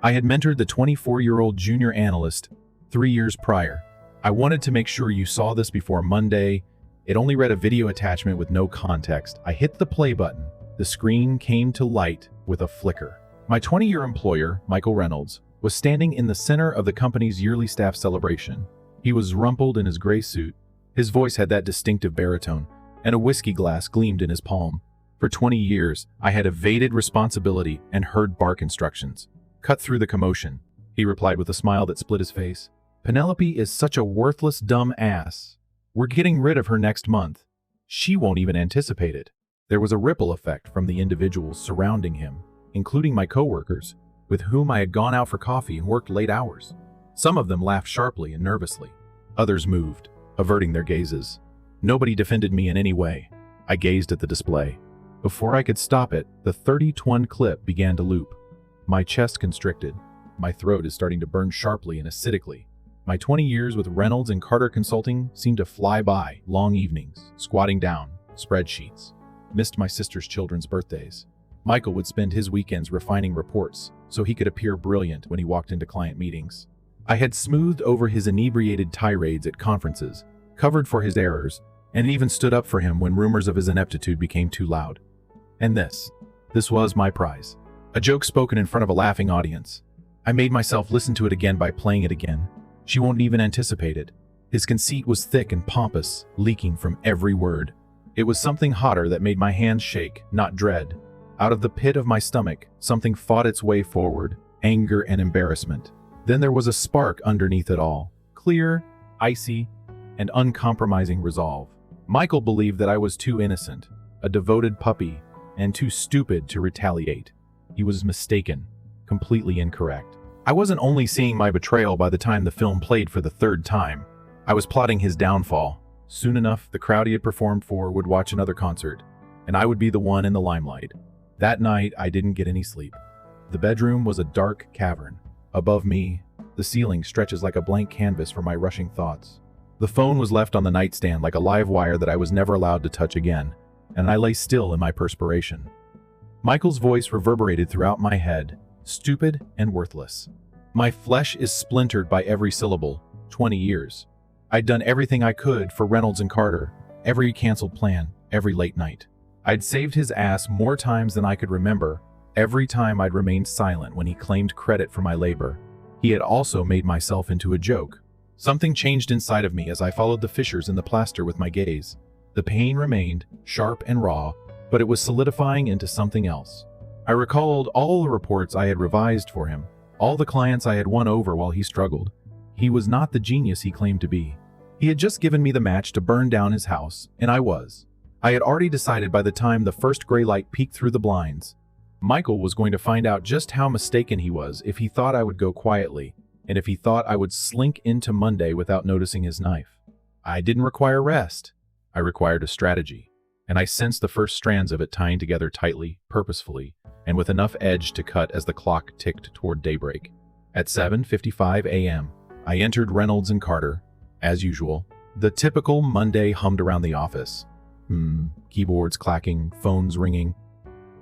I had mentored the 24-year-old junior analyst 3 years prior. I wanted to make sure you saw this before Monday. It only read a video attachment with no context. I hit the play button. The screen came to light with a flicker. My 20-year employer, Michael Reynolds, was standing in the center of the company's yearly staff celebration. He was rumpled in his gray suit. His voice had that distinctive baritone, and a whiskey glass gleamed in his palm. For 20 years, I had evaded responsibility and heard bark instructions. Cut through the commotion, he replied with a smile that split his face. Penelope is such a worthless, dumb ass. We're getting rid of her next month. She won't even anticipate it. There was a ripple effect from the individuals surrounding him, including my coworkers, with whom I had gone out for coffee and worked late hours. Some of them laughed sharply and nervously. Others moved, averting their gazes. Nobody defended me in any way. I gazed at the display. Before I could stop it, the 30-20 clip began to loop. My chest constricted. My throat is starting to burn sharply and acidically. My 20 years with Reynolds and Carter Consulting seemed to fly by. Long evenings, squatting down, spreadsheets. Missed my sister's children's birthdays. Michael would spend his weekends refining reports so he could appear brilliant when he walked into client meetings. I had smoothed over his inebriated tirades at conferences, covered for his errors, and even stood up for him when rumors of his ineptitude became too loud. And this was my prize. A joke spoken in front of a laughing audience. I made myself listen to it again by playing it again. She won't even anticipate it. His conceit was thick and pompous, leaking from every word. It was something hotter that made my hands shake, not dread. Out of the pit of my stomach, something fought its way forward, anger and embarrassment. Then there was a spark underneath it all, clear, icy, and uncompromising resolve. Michael believed that I was too innocent, a devoted puppy, and too stupid to retaliate. He was mistaken, completely incorrect. I wasn't only seeing my betrayal by the time the film played for the third time. I was plotting his downfall. Soon enough, the crowd he had performed for would watch another concert, and I would be the one in the limelight. That night, I didn't get any sleep. The bedroom was a dark cavern. Above me, the ceiling stretches like a blank canvas for my rushing thoughts. The phone was left on the nightstand like a live wire that I was never allowed to touch again, and I lay still in my perspiration. Michael's voice reverberated throughout my head, stupid and worthless. My flesh is splintered by every syllable. 20 years. I'd done everything I could for Reynolds and Carter, every canceled plan, every late night. I'd saved his ass more times than I could remember. Every time I'd remained silent when he claimed credit for my labor. He had also made myself into a joke. Something changed inside of me as I followed the fissures in the plaster with my gaze. The pain remained, sharp and raw, but it was solidifying into something else. I recalled all the reports I had revised for him, all the clients I had won over while he struggled. He was not the genius he claimed to be. He had just given me the match to burn down his house, and I was. I had already decided by the time the first gray light peeked through the blinds. Michael was going to find out just how mistaken he was if he thought I would go quietly, and if he thought I would slink into Monday without noticing his knife. I didn't require rest. I required a strategy, and I sensed the first strands of it tying together tightly, purposefully, and with enough edge to cut as the clock ticked toward daybreak. At 7:55 a.m., I entered Reynolds and Carter. As usual, the typical Monday hummed around the office. Keyboards clacking, phones ringing.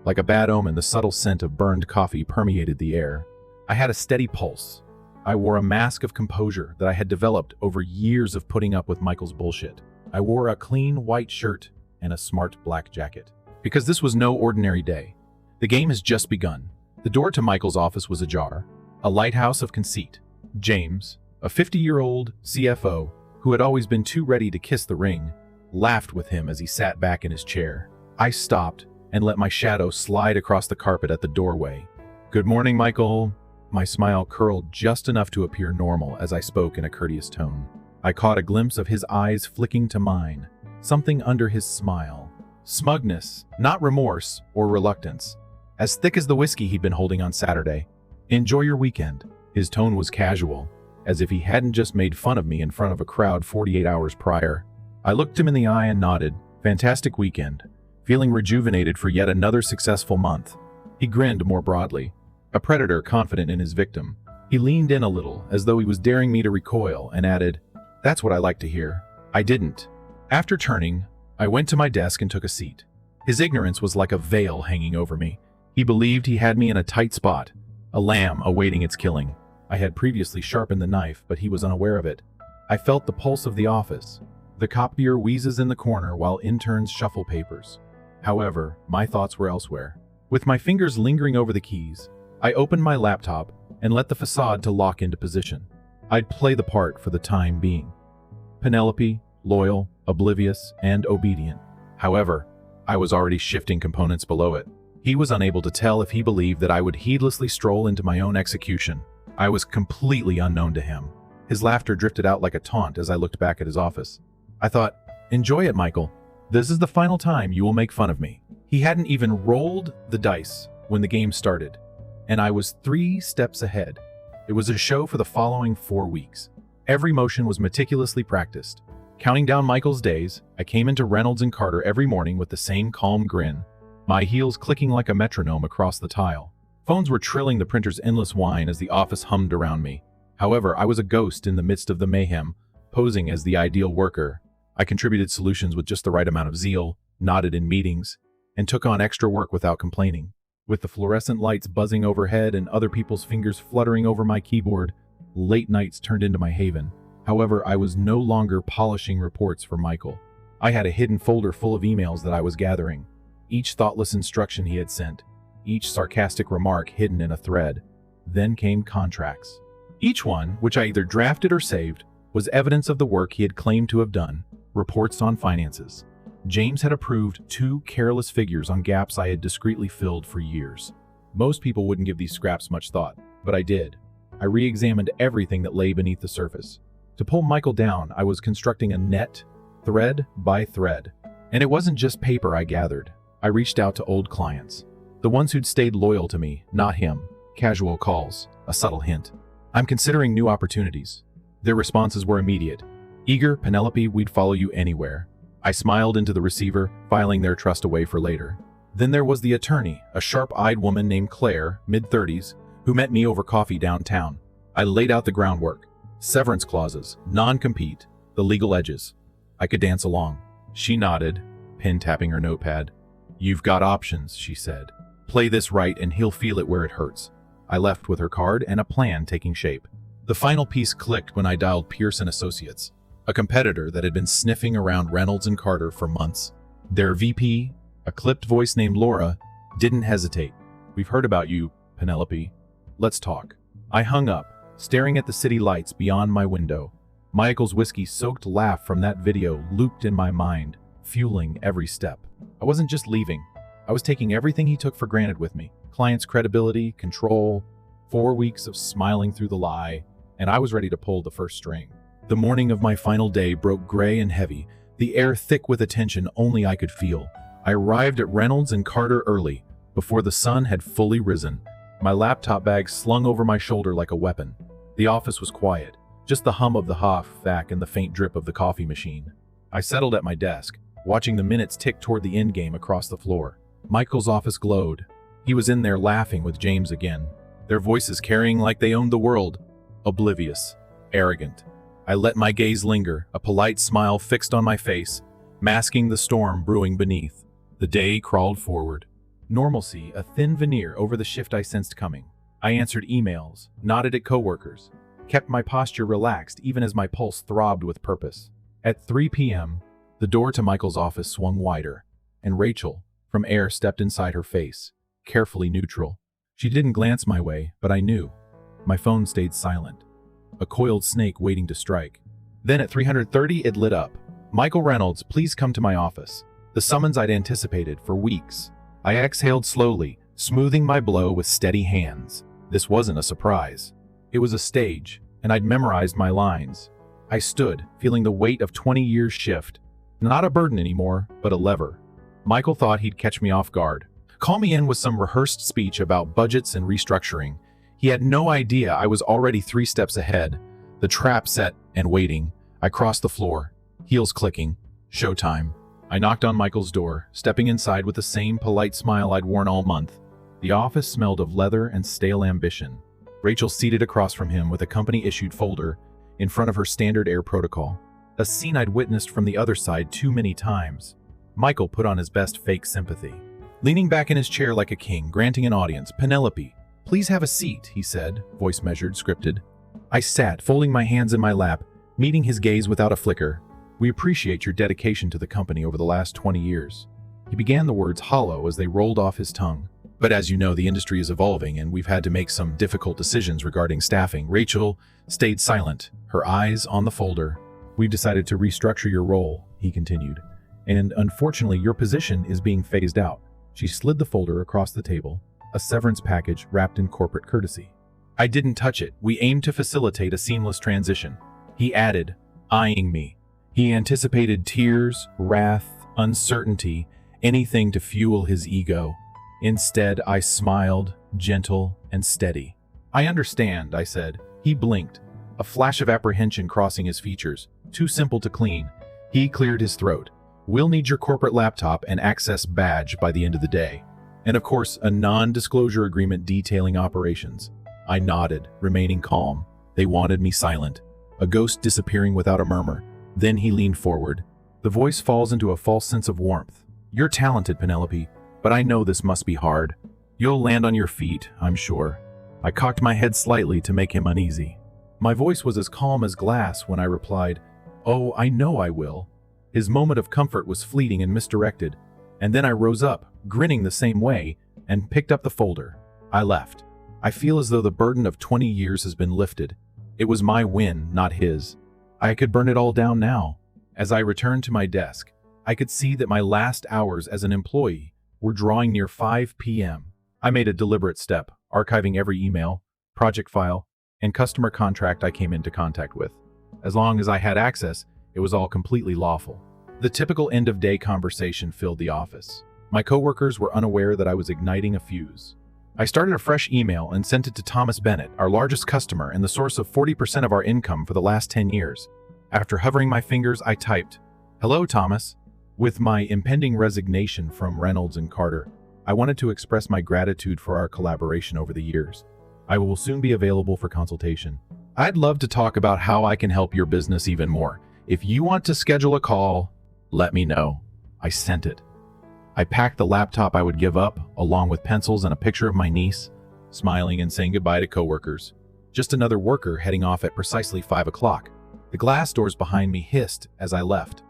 Like a bad omen, the subtle scent of burned coffee permeated the air. I had a steady pulse. I wore a mask of composure that I had developed over years of putting up with Michael's bullshit. I wore a clean white shirt and a smart black jacket. Because this was no ordinary day. The game has just begun. The door to Michael's office was ajar, a lighthouse of conceit. James, a 50-year-old CFO who had always been too ready to kiss the ring, laughed with him as he sat back in his chair. I stopped and let my shadow slide across the carpet at the doorway. "Good morning, Michael." My smile curled just enough to appear normal as I spoke in a courteous tone. I caught a glimpse of his eyes flicking to mine, something under his smile. Smugness, not remorse or reluctance. As thick as the whiskey he'd been holding on Saturday. "Enjoy your weekend." His tone was casual, as if he hadn't just made fun of me in front of a crowd 48 hours prior. I looked him in the eye and nodded. Fantastic weekend. Feeling rejuvenated for yet another successful month. He grinned more broadly, a predator confident in his victim. He leaned in a little, as though he was daring me to recoil, and added, "That's what I like to hear." I didn't. After turning, I went to my desk and took a seat. His ignorance was like a veil hanging over me. He believed he had me in a tight spot, a lamb awaiting its killing. I had previously sharpened the knife, but he was unaware of it. I felt the pulse of the office. The copier wheezes in the corner while interns shuffle papers. However, my thoughts were elsewhere. With my fingers lingering over the keys, I opened my laptop and let the facade to lock into position. I'd play the part for the time being. Penelope, loyal, oblivious, and obedient. However, I was already shifting components below it. He was unable to tell if he believed that I would heedlessly stroll into my own execution. I was completely unknown to him. His laughter drifted out like a taunt as I looked back at his office. I thought, "Enjoy it, Michael. This is the final time you will make fun of me." He hadn't even rolled the dice when the game started, and I was 3 steps ahead. It was a show for the following 4 weeks. Every motion was meticulously practiced. Counting down Michael's days, I came into Reynolds and Carter every morning with the same calm grin, my heels clicking like a metronome across the tile. Phones were trilling the printer's endless whine as the office hummed around me. However, I was a ghost in the midst of the mayhem, posing as the ideal worker. I contributed solutions with just the right amount of zeal, nodded in meetings, and took on extra work without complaining. With the fluorescent lights buzzing overhead and other people's fingers fluttering over my keyboard, late nights turned into my haven. However, I was no longer polishing reports for Michael. I had a hidden folder full of emails that I was gathering. Each thoughtless instruction he had sent, each sarcastic remark hidden in a thread. Then came contracts. Each one, which I either drafted or saved, was evidence of the work he had claimed to have done. Reports on finances. James had approved 2 careless figures on gaps I had discreetly filled for years. Most people wouldn't give these scraps much thought, but I did. I re-examined everything that lay beneath the surface. To pull Michael down, I was constructing a net, thread by thread. And it wasn't just paper I gathered. I reached out to old clients. The ones who'd stayed loyal to me, not him. Casual calls, a subtle hint. "I'm considering new opportunities." Their responses were immediate. "Eager, Penelope, we'd follow you anywhere." I smiled into the receiver, filing their trust away for later. Then there was the attorney, a sharp-eyed woman named Claire, mid-30s, who met me over coffee downtown. I laid out the groundwork. Severance clauses, non-compete, the legal edges. I could dance along. She nodded, pen-tapping her notepad. "You've got options," she said. "Play this right and he'll feel it where it hurts." I left with her card and a plan taking shape. The final piece clicked when I dialed Pearson Associates, a competitor that had been sniffing around Reynolds and Carter for months. Their VP, a clipped voice named Laura, didn't hesitate. "We've heard about you, Penelope. Let's talk." I hung up, staring at the city lights beyond my window. Michael's whiskey-soaked laugh from that video looped in my mind, fueling every step. I wasn't just leaving. I was taking everything he took for granted with me. Client's credibility, control, 4 weeks of smiling through the lie, and I was ready to pull the first string. The morning of my final day broke gray and heavy, the air thick with a tension only I could feel. I arrived at Reynolds and Carter early, before the sun had fully risen. My laptop bag slung over my shoulder like a weapon. The office was quiet, just the hum of the HVAC and the faint drip of the coffee machine. I settled at my desk, watching the minutes tick toward the endgame across the floor. Michael's office glowed. He was in there laughing with James again, their voices carrying like they owned the world. Oblivious, arrogant. I let my gaze linger, a polite smile fixed on my face, masking the storm brewing beneath. The day crawled forward. Normalcy, a thin veneer over the shift I sensed coming. I answered emails, nodded at coworkers, kept my posture relaxed even as my pulse throbbed with purpose. At 3 p.m., the door to Michael's office swung wider, and Rachel, from air, stepped inside her face, carefully neutral. She didn't glance my way, but I knew. My phone stayed silent, a coiled snake waiting to strike. Then at 3:30, it lit up. "Michael Reynolds, please come to my office." The summons I'd anticipated for weeks. I exhaled slowly, smoothing my blow with steady hands. This wasn't a surprise. It was a stage, and I'd memorized my lines. I stood, feeling the weight of 20 years shift. Not a burden anymore, but a lever. Michael thought he'd catch me off guard. Call me in with some rehearsed speech about budgets and restructuring. He had no idea I was already 3 steps ahead. The trap set and waiting, I crossed the floor, heels clicking. Showtime. I knocked on Michael's door, stepping inside with the same polite smile I'd worn all month. The office smelled of leather and stale ambition. Rachel seated across from him with a company-issued folder in front of her standard air protocol, a scene I'd witnessed from the other side too many times. Michael put on his best fake sympathy. Leaning back in his chair like a king, granting an audience, "Penelope, please have a seat," he said, voice measured, scripted. I sat, folding my hands in my lap, meeting his gaze without a flicker. "We appreciate your dedication to the company over the last 20 years. He began the words hollow as they rolled off his tongue. "But as you know, the industry is evolving and we've had to make some difficult decisions regarding staffing." Rachel stayed silent, her eyes on the folder. "We've decided to restructure your role," he continued, "and unfortunately your position is being phased out." She slid the folder across the table, a severance package wrapped in corporate courtesy. I didn't touch it. "We aim to facilitate a seamless transition," he added, eyeing me. He anticipated tears, wrath, uncertainty, anything to fuel his ego. Instead, I smiled, gentle and steady. "I understand," I said. He blinked, a flash of apprehension crossing his features. "Too simple to clean." He cleared his throat. "We'll need your corporate laptop and access badge by the end of the day. And of course, a non-disclosure agreement detailing operations." I nodded, remaining calm. They wanted me silent, a ghost disappearing without a murmur. Then he leaned forward. The voice falls into a false sense of warmth. "You're talented, Penelope, but I know this must be hard. You'll land on your feet, I'm sure." I cocked my head slightly to make him uneasy. My voice was as calm as glass when I replied, "Oh, I know I will." His moment of comfort was fleeting and misdirected, and then I rose up, grinning the same way, and picked up the folder. I left. I feel as though the burden of 20 years has been lifted. It was my win, not his. I could burn it all down now. As I returned to my desk, I could see that my last hours as an employee were drawing near 5 p.m. I made a deliberate step, archiving every email, project file, and customer contract I came into contact with. As long as I had access, it was all completely lawful. The typical end-of-day conversation filled the office. My coworkers were unaware that I was igniting a fuse. I started a fresh email and sent it to Thomas Bennett, our largest customer and the source of 40% of our income for the last 10 years. After hovering my fingers, I typed, "Hello, Thomas. With my impending resignation from Reynolds and Carter, I wanted to express my gratitude for our collaboration over the years. I will soon be available for consultation. I'd love to talk about how I can help your business even more. If you want to schedule a call, let me know." I sent it. I packed the laptop I would give up, along with pencils and a picture of my niece, smiling and saying goodbye to coworkers. Just another worker heading off at precisely 5 o'clock. The glass doors behind me hissed as I left.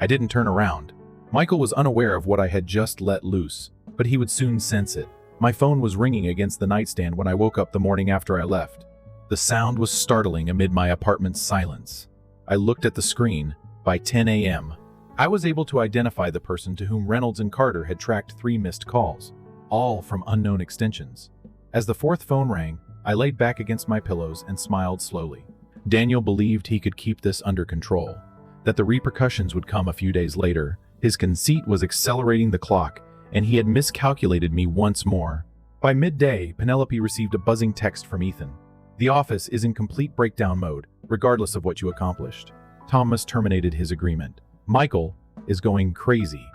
I didn't turn around. Michael was unaware of what I had just let loose, but he would soon sense it. My phone was ringing against the nightstand when I woke up the morning after I left. The sound was startling amid my apartment's silence. I looked at the screen. By 10 a.m., I was able to identify the person to whom Reynolds and Carter had tracked 3 missed calls, all from unknown extensions. As the 4th phone rang, I laid back against my pillows and smiled slowly. Daniel believed he could keep this under control, that the repercussions would come a few days later. His conceit was accelerating the clock, and he had miscalculated me once more. By midday, Penelope received a buzzing text from Ethan. "The office is in complete breakdown mode, regardless of what you accomplished. Thomas terminated his agreement. Michael is going crazy."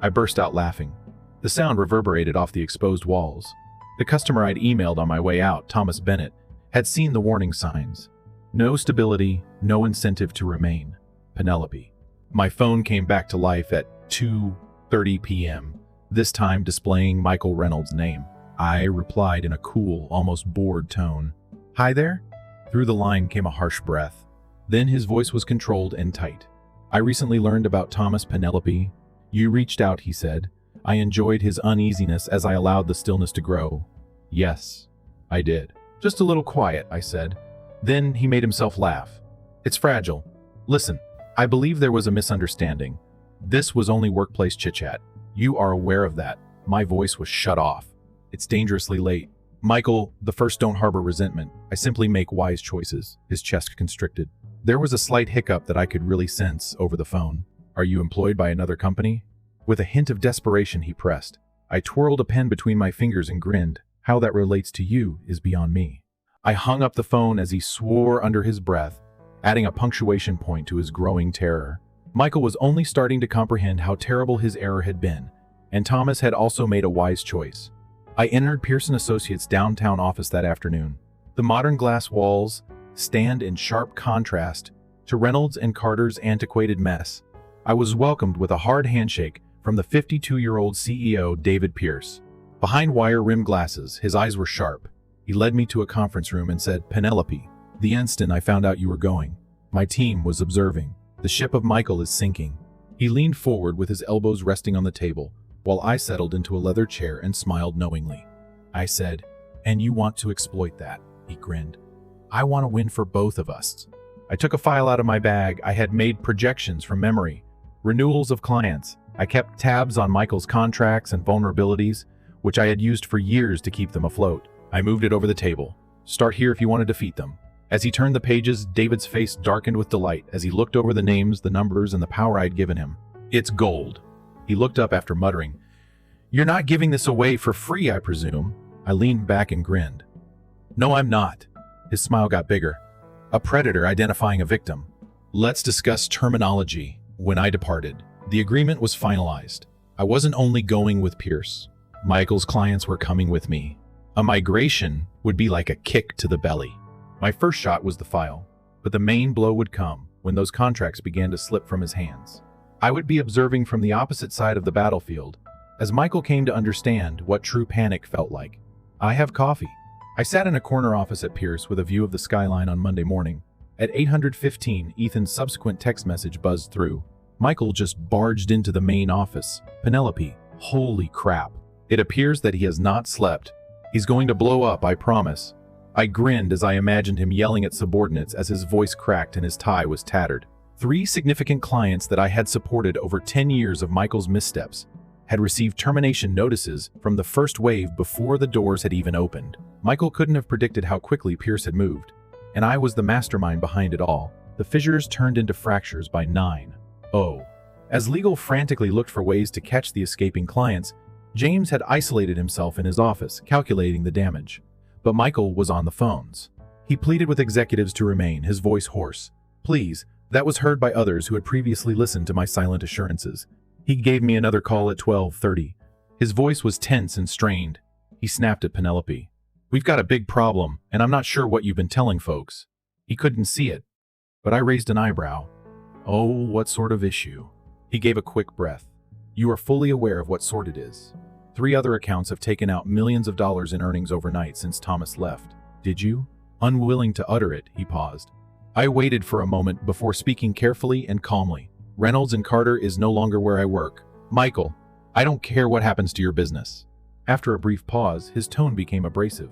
I burst out laughing. The sound reverberated off the exposed walls. The customer I'd emailed on my way out, Thomas Bennett, had seen the warning signs. No stability, no incentive to remain. Penelope. My phone came back to life at 2:30 p.m., this time displaying Michael Reynolds' name. I replied in a cool, almost bored tone. "Hi there?" Through the line came a harsh breath. Then his voice was controlled and tight. "I recently learned about Thomas, Penelope. You reached out," he said. I enjoyed his uneasiness as I allowed the stillness to grow. "Yes, I did." "Just a little quiet," I said. Then he made himself laugh. "It's fragile. Listen, I believe there was a misunderstanding. This was only workplace chit-chat. You are aware of that." My voice was shut off. "It's dangerously late. Michael, the first don't harbor resentment. I simply make wise choices." His chest constricted. There was a slight hiccup that I could really sense over the phone. "Are you employed by another company?" With a hint of desperation, he pressed. I twirled a pen between my fingers and grinned. "How that relates to you is beyond me." I hung up the phone as he swore under his breath, adding a punctuation point to his growing terror. Michael was only starting to comprehend how terrible his error had been, and Thomas had also made a wise choice. I entered Pearson Associates' downtown office that afternoon. The modern glass walls stand in sharp contrast to Reynolds and Carter's antiquated mess. I was welcomed with a hard handshake from the 52-year-old CEO, David Pierce. Behind wire-rimmed glasses, his eyes were sharp. He led me to a conference room and said, "Penelope, the instant I found out you were going, my team was observing. The ship of Michael is sinking." He leaned forward with his elbows resting on the table, while I settled into a leather chair and smiled knowingly. I said, "And you want to exploit that?" He grinned. "I want to win for both of us." I took a file out of my bag. I had made projections from memory, renewals of clients. I kept tabs on Michael's contracts and vulnerabilities, which I had used for years to keep them afloat. I moved it over the table. "Start here if you want to defeat them." As he turned the pages, David's face darkened with delight as he looked over the names, the numbers, and the power I'd given him. "It's gold." He looked up after muttering, "You're not giving this away for free, I presume?" I leaned back and grinned. "No, I'm not." His smile got bigger. "A predator identifying a victim. Let's discuss terminology." When I departed, the agreement was finalized. I wasn't only going with Pierce. Michael's clients were coming with me. A migration would be like a kick to the belly. My first shot was the file, but the main blow would come when those contracts began to slip from his hands. I would be observing from the opposite side of the battlefield as Michael came to understand what true panic felt like. "I have coffee." I sat in a corner office at Pierce with a view of the skyline on Monday morning. At 8:15, Ethan's subsequent text message buzzed through. Michael just barged into the main office. "Penelope, holy crap. It appears that he has not slept. He's going to blow up, I promise." I grinned as I imagined him yelling at subordinates as his voice cracked and his tie was tattered. 3 significant clients that I had supported over 10 years of Michael's missteps had received termination notices from the first wave before the doors had even opened. Michael couldn't have predicted how quickly Pierce had moved, and I was the mastermind behind it all. The fissures turned into fractures by 9:00. As legal frantically looked for ways to catch the escaping clients, James had isolated himself in his office, calculating the damage. But Michael was on the phones. He pleaded with executives to remain, his voice hoarse. "Please." That was heard by others who had previously listened to my silent assurances. He gave me another call at 12:30. His voice was tense and strained. He snapped at Penelope. "We've got a big problem, and I'm not sure what you've been telling folks." He couldn't see it, but I raised an eyebrow. "Oh, what sort of issue?" He gave a quick breath. "You are fully aware of what sort it is. 3 other accounts have taken out millions of dollars in earnings overnight since Thomas left. Did you?" Unwilling to utter it, he paused. I waited for a moment before speaking carefully and calmly. "Reynolds and Carter is no longer where I work. Michael, I don't care what happens to your business." After a brief pause, his tone became abrasive.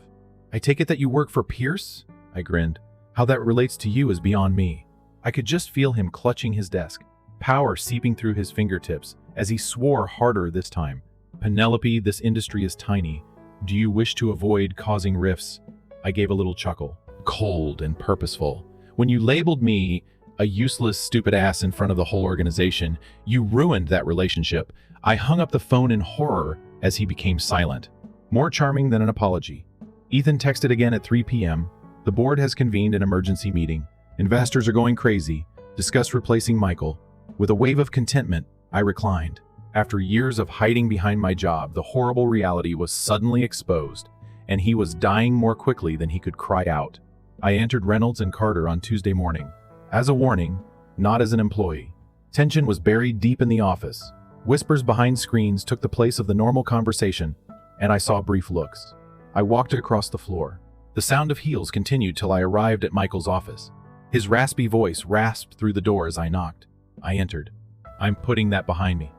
"I take it that you work for Pierce?" I grinned. "How that relates to you is beyond me." I could just feel him clutching his desk, power seeping through his fingertips as he swore harder this time. "Penelope, this industry is tiny. Do you wish to avoid causing rifts?" I gave a little chuckle. "Cold and purposeful. When you labeled me a useless, stupid ass in front of the whole organization, you ruined that relationship." I hung up the phone in horror as he became silent. More charming than an apology. Ethan texted again at 3 p.m. "The board has convened an emergency meeting. Investors are going crazy. Discuss replacing Michael." With a wave of contentment, I reclined. After years of hiding behind my job, the horrible reality was suddenly exposed, and he was dying more quickly than he could cry out. I entered Reynolds and Carter on Tuesday morning. As a warning, not as an employee. Tension was buried deep in the office. Whispers behind screens took the place of the normal conversation, and I saw brief looks. I walked across the floor. The sound of heels continued till I arrived at Michael's office. His raspy voice rasped through the door as I knocked. I entered. "I'm putting that behind me."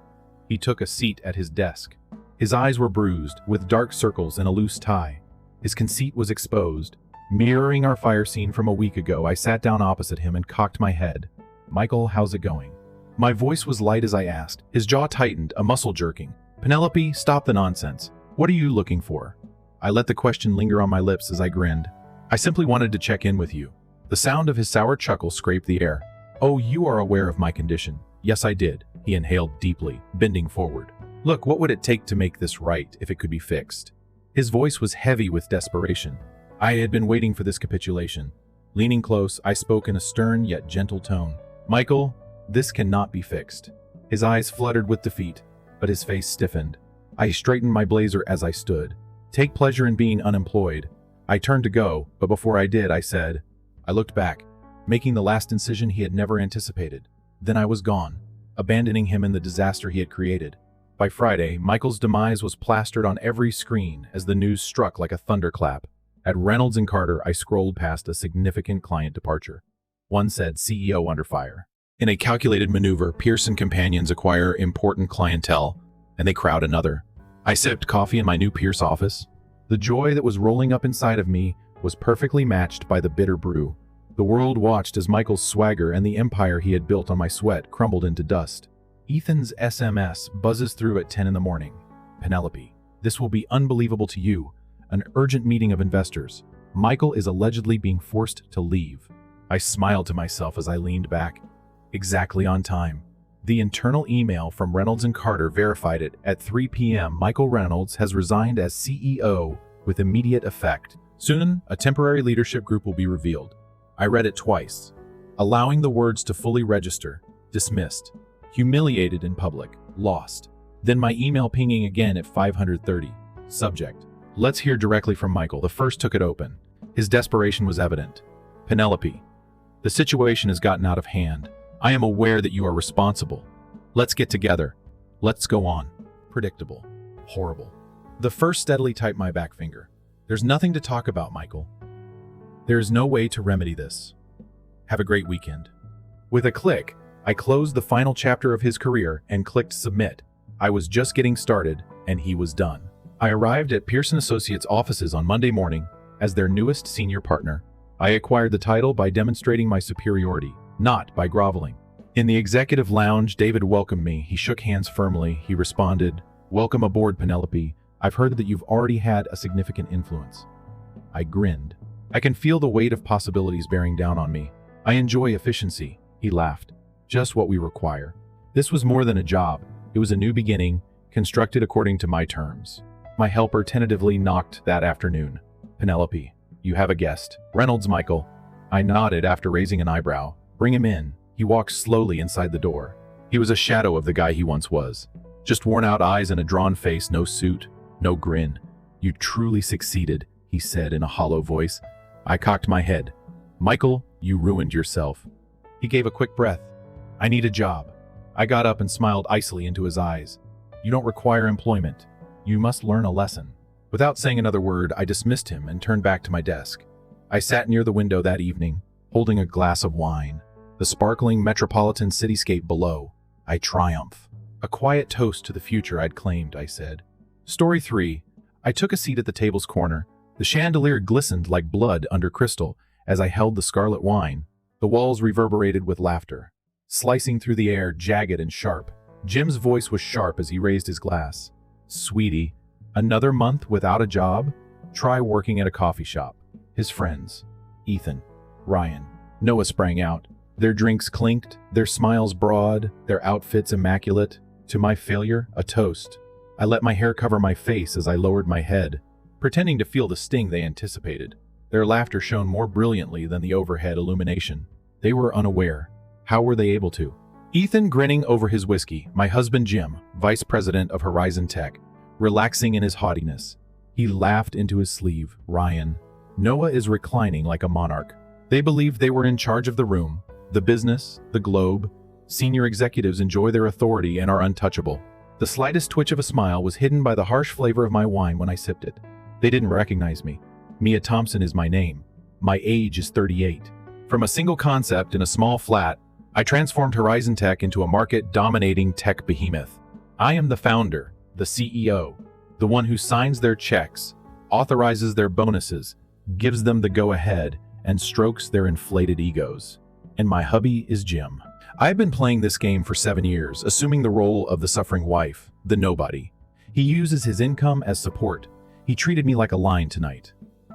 He took a seat at his desk. His eyes were bruised, with dark circles and a loose tie. His conceit was exposed. Mirroring our fire scene from a week ago, I sat down opposite him and cocked my head. "Michael, how's it going?" My voice was light as I asked. His jaw tightened, a muscle jerking. "Penelope, stop the nonsense. What are you looking for?" I let the question linger on my lips as I grinned. "I simply wanted to check in with you." The sound of his sour chuckle scraped the air. "Oh, you are aware of my condition." "Yes, I did." He inhaled deeply, bending forward. "Look, what would it take to make this right if it could be fixed?" His voice was heavy with desperation. I had been waiting for this capitulation. Leaning close, I spoke in a stern yet gentle tone. Michael, this cannot be fixed. His eyes fluttered with defeat, but his face stiffened. I straightened my blazer as I stood. Take pleasure in being unemployed. I turned to go, but before I did, I said, I looked back, making the last incision he had never anticipated. Then I was gone, abandoning him in the disaster he had created. By Friday, Michael's demise was plastered on every screen as the news struck like a thunderclap. At Reynolds and Carter, I scrolled past a significant client departure. One said CEO under fire. In a calculated maneuver, Pearson companions acquire important clientele, and they crowd another. I sipped coffee in my new Pierce office. The joy that was rolling up inside of me was perfectly matched by the bitter brew. The world watched as Michael's swagger and the empire he had built on my sweat crumbled into dust. Ethan's SMS buzzes through at 10 in the morning. Penelope, this will be unbelievable to you. An urgent meeting of investors. Michael is allegedly being forced to leave. I smiled to myself as I leaned back. Exactly on time. The internal email from Reynolds and Carter verified it. At 3 p.m., Michael Reynolds has resigned as CEO with immediate effect. Soon, a temporary leadership group will be revealed. I read it twice, allowing the words to fully register. Dismissed. Humiliated in public. Lost. Then my email pinging again at 5:30. Subject. Let's hear directly from Michael. The first took it open. His desperation was evident. Penelope, the situation has gotten out of hand. I am aware that you are responsible. Let's get together. Let's go on. Predictable. Horrible. The first steadily typed my back finger. There's nothing to talk about, Michael. There is no way to remedy this. Have a great weekend. With a click, I closed the final chapter of his career and clicked submit. I was just getting started, and he was done. I arrived at Pearson Associates offices on Monday morning as their newest senior partner. I acquired the title by demonstrating my superiority, not by groveling. In the executive lounge, David welcomed me. He shook hands firmly. He responded, "Welcome aboard, Penelope. I've heard that you've already had a significant influence." I grinned. I can feel the weight of possibilities bearing down on me. I enjoy efficiency. He laughed. Just what we require. This was more than a job. It was a new beginning, constructed according to my terms. My helper tentatively knocked that afternoon. Penelope, you have a guest. Reynolds, Michael. I nodded after raising an eyebrow. Bring him in. He walked slowly inside the door. He was a shadow of the guy he once was. Just worn-out eyes and a drawn face, no suit, no grin. You truly succeeded, he said in a hollow voice. I cocked my head. Michael, you ruined yourself. He gave a quick breath. I need a job. I got up and smiled icily into his eyes. You don't require employment. You must learn a lesson. Without saying another word, I dismissed him and turned back to my desk. I sat near the window that evening, holding a glass of wine. The sparkling metropolitan cityscape below. I triumph. A quiet toast to the future I'd claimed, I said. Story 3. I took a seat at the table's corner. The chandelier glistened like blood under crystal as I held the scarlet wine. The walls reverberated with laughter, slicing through the air, jagged and sharp. Jim's voice was sharp as he raised his glass. Sweetie, another month without a job? Try working at a coffee shop. His friends. Ethan. Ryan. Noah sprang out. Their drinks clinked, their smiles broad, their outfits immaculate. To my failure, a toast. I let my hair cover my face as I lowered my head, pretending to feel the sting they anticipated. Their laughter shone more brilliantly than the overhead illumination. They were unaware. How were they able to? Ethan grinning over his whiskey, my husband Jim, vice president of Horizon Tech, relaxing in his haughtiness. He laughed into his sleeve. Ryan. Noah is reclining like a monarch. They believed they were in charge of the room, the business, the globe. Senior executives enjoy their authority and are untouchable. The slightest twitch of a smile was hidden by the harsh flavor of my wine when I sipped it. They didn't recognize me. Mia Thompson is my name. My age is 38. From a single concept in a small flat, I transformed Horizon Tech into a market-dominating tech behemoth. I am the founder, the CEO, the one who signs their checks, authorizes their bonuses, gives them the go-ahead, and strokes their inflated egos. And my hubby is Jim. I've been playing this game for 7 years, assuming the role of the suffering wife, the nobody. He uses his income as support. He treated me like a lion tonight.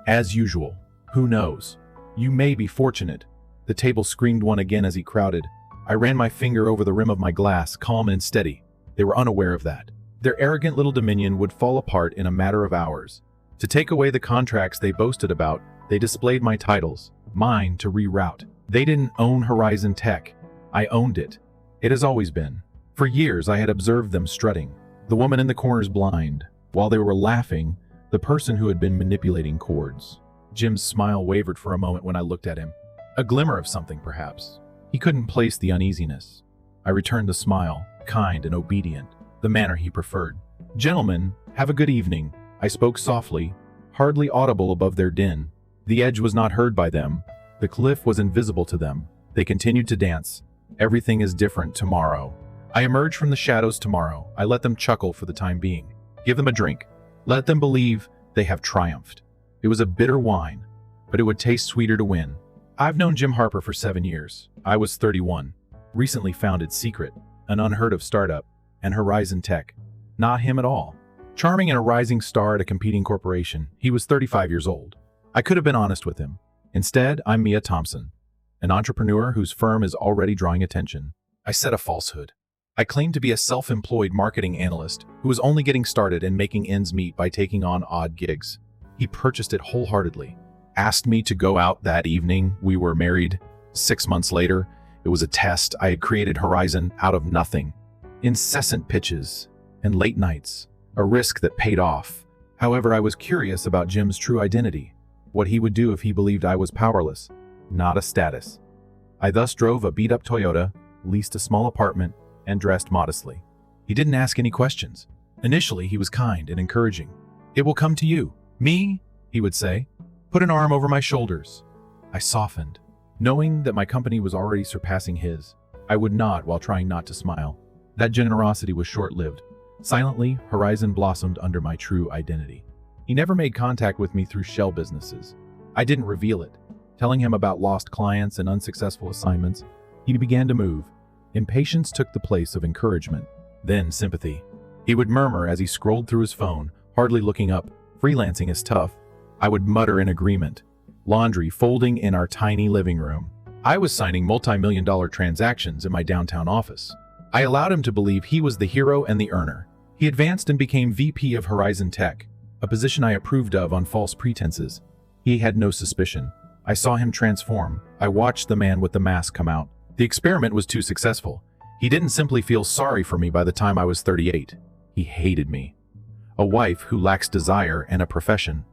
As usual. Who knows? You may be fortunate. The table screamed one again as he crowded. I ran my finger over the rim of my glass, calm and steady. They were unaware of that. Their arrogant little dominion would fall apart in a matter of hours. To take away the contracts they boasted about, they displayed my titles. mine to reroute. They didn't own Horizon Tech. I owned it. It has always been. For years, I had observed them strutting, the woman in the corners blind, while they were laughing, the person who had been manipulating chords. Jim's smile wavered for a moment when I looked at him. A glimmer of something, perhaps. He couldn't place the uneasiness. I returned the smile, kind and obedient, the manner he preferred. "Gentlemen, have a good evening," I spoke softly, hardly audible above their din. The edge was not heard by them. The cliff was invisible to them. They continued to dance. Everything is different tomorrow. I emerge from the shadows tomorrow. I let them chuckle for the time being. Give them a drink. Let them believe they have triumphed. It was a bitter wine, but it would taste sweeter to win. I've known Jim Harper for 7 years. I was 31. Recently founded Secret, an unheard of startup, and Horizon Tech. Not him at all. Charming and a rising star at a competing corporation, he was 35 years old. I could have been honest with him. Instead, I'm Mia Thompson, an entrepreneur whose firm is already drawing attention. I said a falsehood. I claimed to be a self-employed marketing analyst who was only getting started and making ends meet by taking on odd gigs. He purchased it wholeheartedly, asked me to go out that evening. We were married. 6 months later, it was a test. I had created Horizon out of nothing. Incessant pitches and late nights, a risk that paid off. However, I was curious about Jim's true identity, what he would do if he believed I was powerless, not a status. I thus drove a beat-up Toyota, leased a small apartment, and dressed modestly. He didn't ask any questions. Initially, he was kind and encouraging. "It will come to you." "Me?" he would say. Put an arm over my shoulders. I softened. Knowing that my company was already surpassing his, I would nod while trying not to smile. That generosity was short-lived. Silently, Horizon blossomed under my true identity. He never made contact with me through shell businesses. I didn't reveal it. Telling him about lost clients and unsuccessful assignments, he began to move. Impatience took the place of encouragement, then sympathy. He would murmur as he scrolled through his phone, hardly looking up. "Freelancing is tough." I would mutter in agreement. Laundry folding in our tiny living room. I was signing multi-million-dollar transactions in my downtown office. I allowed him to believe he was the hero and the earner. He advanced and became VP of Horizon Tech, a position I approved of on false pretenses. He had no suspicion. I saw him transform. I watched the man with the mask come out. The experiment was too successful. He didn't simply feel sorry for me by the time I was 38. He hated me. A wife who lacks desire and a profession,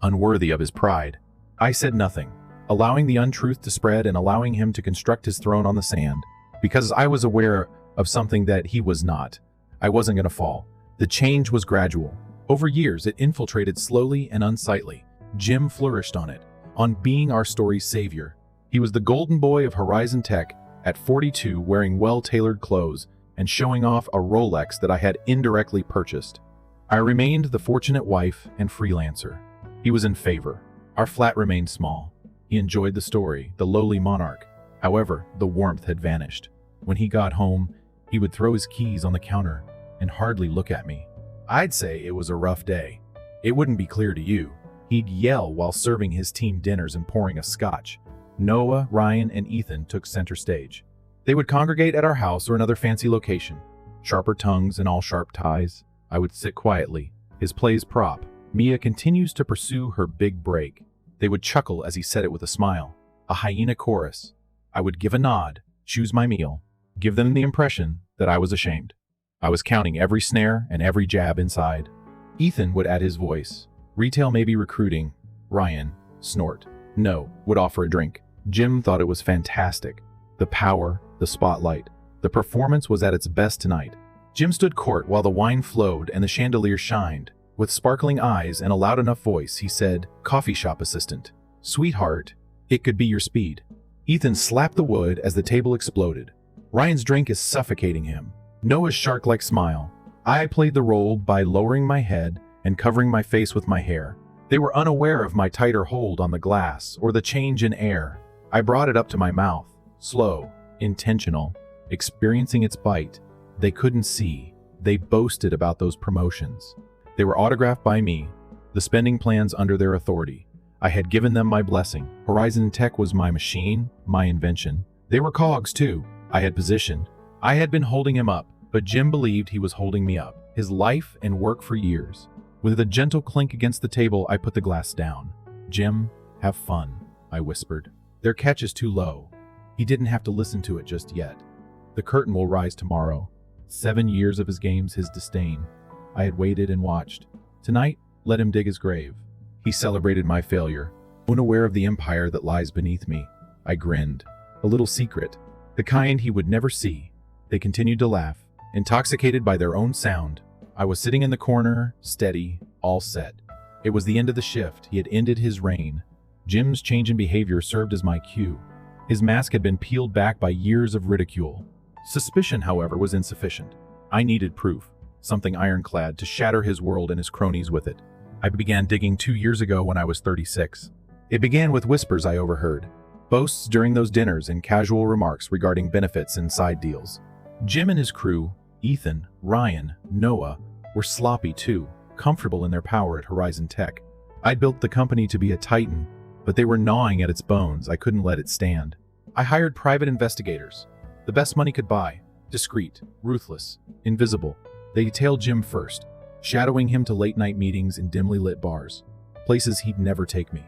unworthy of his pride. I said nothing, allowing the untruth to spread and allowing him to construct his throne on the sand, because I was aware of something that he was not. I wasn't going to fall. The change was gradual. Over years, it infiltrated slowly and unsightly. Jim flourished on it, on being our story's savior. He was the golden boy of Horizon Tech, at 42, wearing well-tailored clothes and showing off a Rolex that I had indirectly purchased. I remained the fortunate wife and freelancer. He was in favor. Our flat remained small. He enjoyed the story, the lowly monarch. However, the warmth had vanished. When he got home, he would throw his keys on the counter and hardly look at me. I'd say it was a rough day. It wouldn't be clear to you. He'd yell while serving his team dinners and pouring a scotch. Noah, Ryan, and Ethan took center stage. They would congregate at our house or another fancy location. Sharper tongues and all sharp ties. I would sit quietly, his plays prop. Mia continues to pursue her big break. They would chuckle as he said it with a smile. A hyena chorus. I would give a nod, choose my meal, give them the impression that I was ashamed. I was counting every snare and every jab inside. Ethan would add his voice. Retail may be recruiting. Ryan, snort. No, would offer a drink. Jim thought it was fantastic. The power, the spotlight. The performance was at its best tonight. Jim stood court while the wine flowed and the chandelier shined. With sparkling eyes and a loud enough voice, he said, "Coffee shop assistant. Sweetheart, it could be your speed." Ethan slapped the wood as the table exploded. Ryan's drink is suffocating him. Noah's shark-like smile. I played the role by lowering my head and covering my face with my hair. They were unaware of my tighter hold on the glass or the change in air. I brought it up to my mouth, slow, intentional, experiencing its bite. They couldn't see. They boasted about those promotions. They were autographed by me, the spending plans under their authority. I had given them my blessing. Horizon Tech was my machine, my invention. They were cogs too. I had positioned. I had been holding him up, but Jim believed he was holding me up. His life and work for years. With a gentle clink against the table, I put the glass down. "Jim, have fun," I whispered. Their catch is too low. He didn't have to listen to it just yet. The curtain will rise tomorrow. 7 years of his games, his disdain. I had waited and watched. Tonight, let him dig his grave. He celebrated my failure, unaware of the empire that lies beneath me. I grinned. A little secret, the kind he would never see. They continued to laugh, intoxicated by their own sound. I was sitting in the corner, steady, all set. It was the end of the shift. He had ended his reign. Jim's change in behavior served as my cue. His mask had been peeled back by years of ridicule. Suspicion, however, was insufficient. I needed proof, something ironclad, to shatter his world and his cronies with it. I began digging 2 years ago when I was 36. It began with whispers I overheard, boasts during those dinners and casual remarks regarding benefits and side deals. Jim and his crew, Ethan, Ryan, Noah, were sloppy too, comfortable in their power at Horizon Tech. I'd built the company to be a titan, but they were gnawing at its bones. I couldn't let it stand. I hired private investigators. The best money could buy. Discreet, ruthless, invisible. They detailed Jim first, shadowing him to late-night meetings in dimly lit bars, places he'd never take me.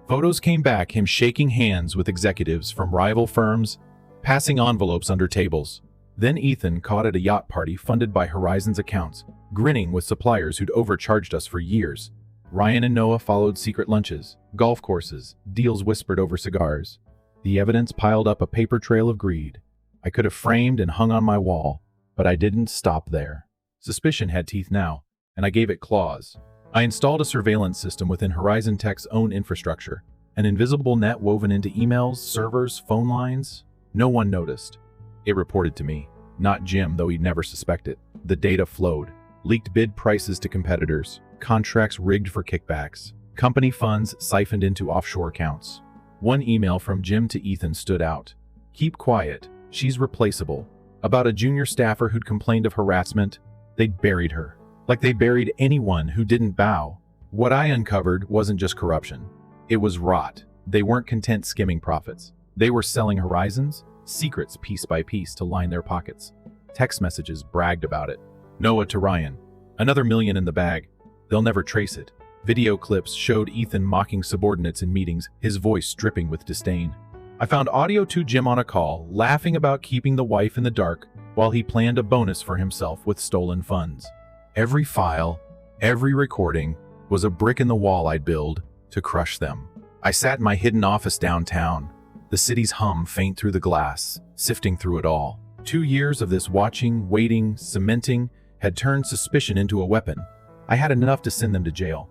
Photos came back, him shaking hands with executives from rival firms, passing envelopes under tables. Then Ethan caught at a yacht party funded by Horizon's accounts, grinning with suppliers who'd overcharged us for years. Ryan and Noah followed secret lunches, golf courses, deals whispered over cigars. The evidence piled up a paper trail of greed. I could have framed and hung on my wall, but I didn't stop there. Suspicion had teeth now, and I gave it claws. I installed a surveillance system within Horizon Tech's own infrastructure, an invisible net woven into emails, servers, phone lines. No one noticed. It reported to me, not Jim, though he'd never suspect it. The data flowed. Leaked bid prices to competitors, contracts rigged for kickbacks, company funds siphoned into offshore accounts. One email from Jim to Ethan stood out. "Keep quiet. She's replaceable." About a junior staffer who'd complained of harassment. They'd buried her, like they buried anyone who didn't bow. What I uncovered wasn't just corruption. It was rot. They weren't content skimming profits. They were selling Horizons, secrets piece by piece to line their pockets. Text messages bragged about it. Noah to Ryan, "Another $1 million in the bag. They'll never trace it." Video clips showed Ethan mocking subordinates in meetings, his voice dripping with disdain. I found audio to Jim on a call, laughing about keeping the wife in the dark while he planned a bonus for himself with stolen funds. Every file, every recording, was a brick in the wall I'd build to crush them. I sat in my hidden office downtown, the city's hum faint through the glass, sifting through it all. 2 years of this watching, waiting, cementing had turned suspicion into a weapon. I had enough to send them to jail.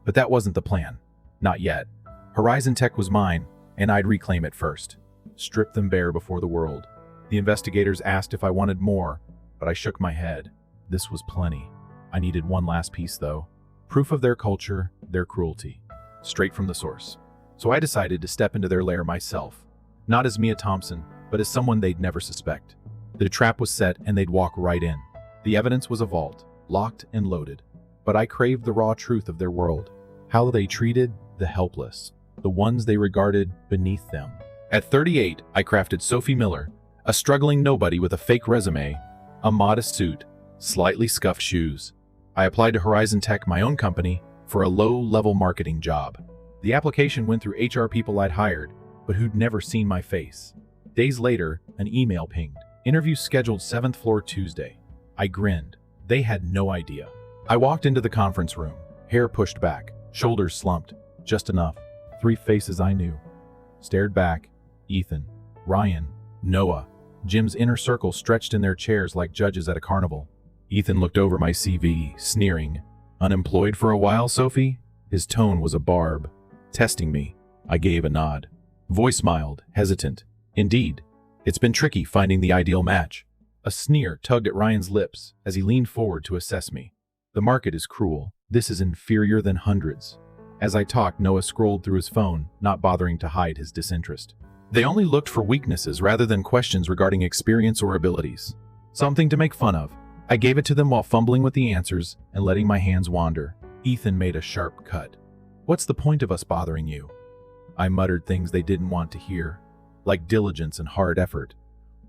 But that wasn't the plan. Not yet. Horizon Tech was mine, and I'd reclaim it first. Strip them bare before the world. The investigators asked if I wanted more, but I shook my head. This was plenty. I needed one last piece, though. Proof of their culture, their cruelty. Straight from the source. So I decided to step into their lair myself. Not as Mia Thompson, but as someone they'd never suspect. The trap was set, and they'd walk right in. The evidence was a vault, locked and loaded. But I craved the raw truth of their world. How they treated the helpless. The ones they regarded beneath them. At 38, I crafted Sophie Miller, a struggling nobody with a fake resume, a modest suit, slightly scuffed shoes. I applied to Horizon Tech, my own company, for a low-level marketing job. The application went through HR people I'd hired, but who'd never seen my face. Days later, an email pinged. Interview scheduled 7th floor Tuesday. I grinned. They had no idea. I walked into the conference room, hair pushed back, shoulders slumped, just enough. 3 faces I knew. Stared back. Ethan, Ryan, Noah. Jim's inner circle stretched in their chairs like judges at a carnival. Ethan looked over my CV, sneering. "Unemployed for a while, Sophie?" His tone was a barb. Testing me. I gave a nod. Voice mild, hesitant. "Indeed. It's been tricky finding the ideal match." A sneer tugged at Ryan's lips as he leaned forward to assess me. "The market is cruel. This is inferior than hundreds." As I talked, Noah scrolled through his phone, not bothering to hide his disinterest. They only looked for weaknesses rather than questions regarding experience or abilities. Something to make fun of. I gave it to them while fumbling with the answers and letting my hands wander. Ethan made a sharp cut. "What's the point of us bothering you?" I muttered things they didn't want to hear, like diligence and hard effort.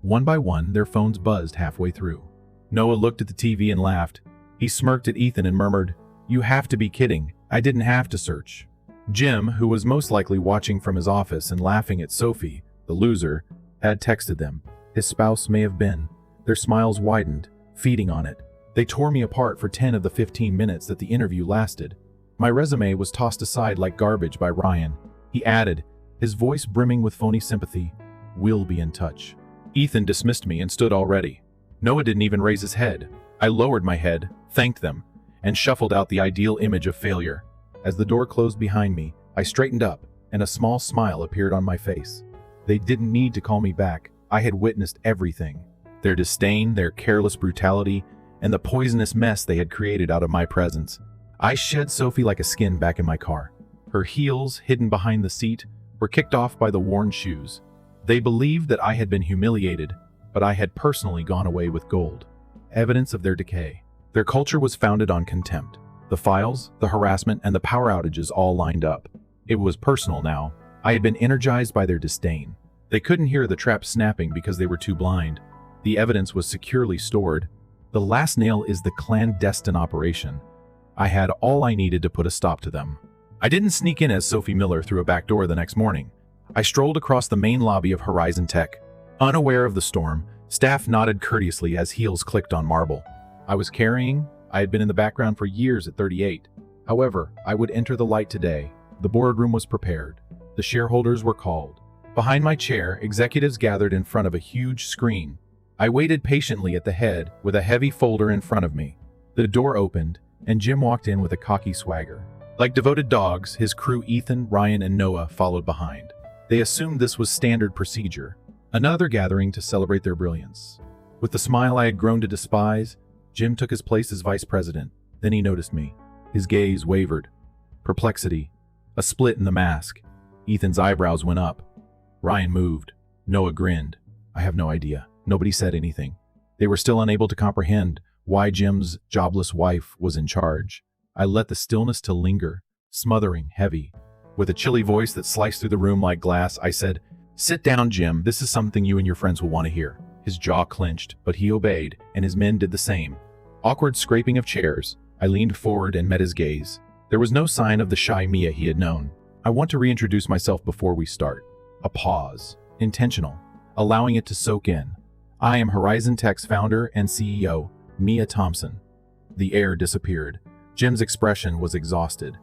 One by one, their phones buzzed halfway through. Noah looked at the TV and laughed. He smirked at Ethan and murmured, "You have to be kidding. I didn't have to search." Jim, who was most likely watching from his office and laughing at Sophie, the loser, had texted them. His spouse may have been. Their smiles widened, feeding on it. They tore me apart for 10 of the 15 minutes that the interview lasted. My resume was tossed aside like garbage by Ryan. He added, his voice brimming with phony sympathy, "We'll be in touch." Ethan dismissed me and stood all ready. Noah didn't even raise his head. I lowered my head, thanked them, and shuffled out the ideal image of failure. As the door closed behind me, I straightened up, and a small smile appeared on my face. They didn't need to call me back. I had witnessed everything. Their disdain, their careless brutality, and the poisonous mess they had created out of my presence. I shed Sophie like a skin back in my car. Her heels, hidden behind the seat, were kicked off by the worn shoes. They believed that I had been humiliated, but I had personally gone away with gold. Evidence of their decay. Their culture was founded on contempt. The files, the harassment, and the power outages all lined up. It was personal now. I had been energized by their disdain. They couldn't hear the trap snapping because they were too blind. The evidence was securely stored. The last nail is the clandestine operation. I had all I needed to put a stop to them. I didn't sneak in as Sophie Miller through a back door the next morning. I strolled across the main lobby of Horizon Tech. Unaware of the storm, staff nodded courteously as heels clicked on marble. I had been in the background for years at 38. However, I would enter the light today. The boardroom was prepared. The shareholders were called. Behind my chair, executives gathered in front of a huge screen. I waited patiently at the head with a heavy folder in front of me. The door opened, and Jim walked in with a cocky swagger. Like devoted dogs, his crew Ethan, Ryan, and Noah followed behind. They assumed this was standard procedure, another gathering to celebrate their brilliance. With the smile I had grown to despise, Jim took his place as vice president. Then he noticed me. His gaze wavered. Perplexity. A split in the mask. Ethan's eyebrows went up. Ryan moved. Noah grinned. I have no idea. Nobody said anything. They were still unable to comprehend why Jim's jobless wife was in charge. I let the stillness to linger, smothering, heavy. With a chilly voice that sliced through the room like glass, I said, "Sit down, Jim. This is something you and your friends will want to hear." His jaw clenched, but he obeyed, and his men did the same. Awkward scraping of chairs. I leaned forward and met his gaze. There was no sign of the shy Mia he had known. I want to reintroduce myself before we start. A pause. Intentional. Allowing it to soak in. I am Horizon Tech's founder and CEO, Mia Thompson. The air disappeared. Jim's expression was exhausted.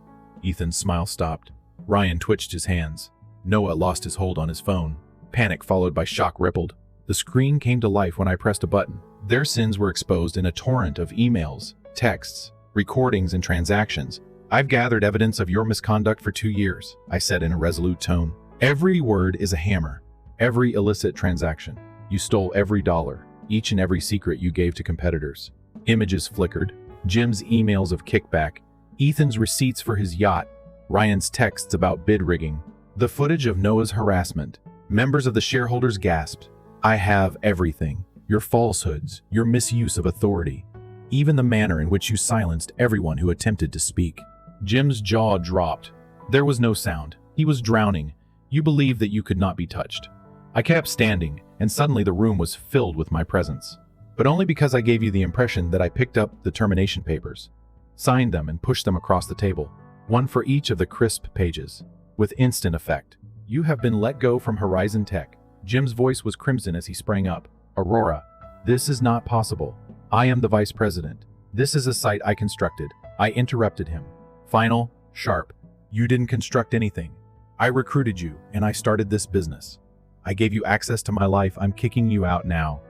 Ethan's smile stopped. Ryan twitched his hands. Noah lost his hold on his phone. Panic followed by shock rippled. The screen came to life when I pressed a button. Their sins were exposed in a torrent of emails, texts, recordings, and transactions. I've gathered evidence of your misconduct for 2 years, I said in a resolute tone. Every word is a hammer. Every illicit transaction. You stole every dollar, each and every secret you gave to competitors. Images flickered. Jim's emails of kickback, Ethan's receipts for his yacht, Ryan's texts about bid rigging, the footage of Noah's harassment. Members of the shareholders gasped. I have everything. Your falsehoods, your misuse of authority, even the manner in which you silenced everyone who attempted to speak. Jim's jaw dropped. There was no sound. He was drowning. You believed that you could not be touched. I kept standing, and suddenly the room was filled with my presence. But only because I gave you the impression that I picked up the termination papers, signed them, and pushed them across the table, one for each of the crisp pages. With instant effect. You have been let go from Horizon Tech. Jim's voice was crimson as he sprang up. Aurora, this is not possible. I am the vice president. This is a site I constructed. I interrupted him. Final, sharp. You didn't construct anything. I recruited you, and I started this business. I gave you access to my life. I'm kicking you out now.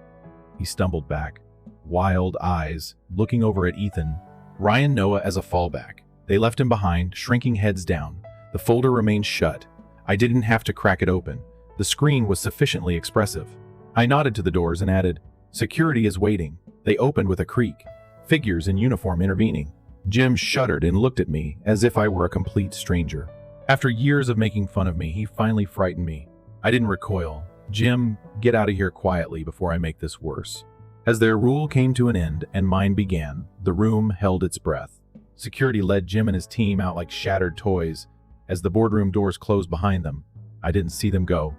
He stumbled back, wild eyes, looking over at Ethan. Ryan, Noah as a fallback. They left him behind, shrinking heads down. The folder remained shut. I didn't have to crack it open. The screen was sufficiently expressive. I nodded to the doors and added, "Security is waiting." They opened with a creak, figures in uniform intervening. Jim shuddered and looked at me as if I were a complete stranger. After years of making fun of me, he finally frightened me. I didn't recoil. Jim, get out of here quietly before I make this worse. As their rule came to an end and mine began, the room held its breath. Security led Jim and his team out like shattered toys. As the boardroom doors closed behind them, I didn't see them go.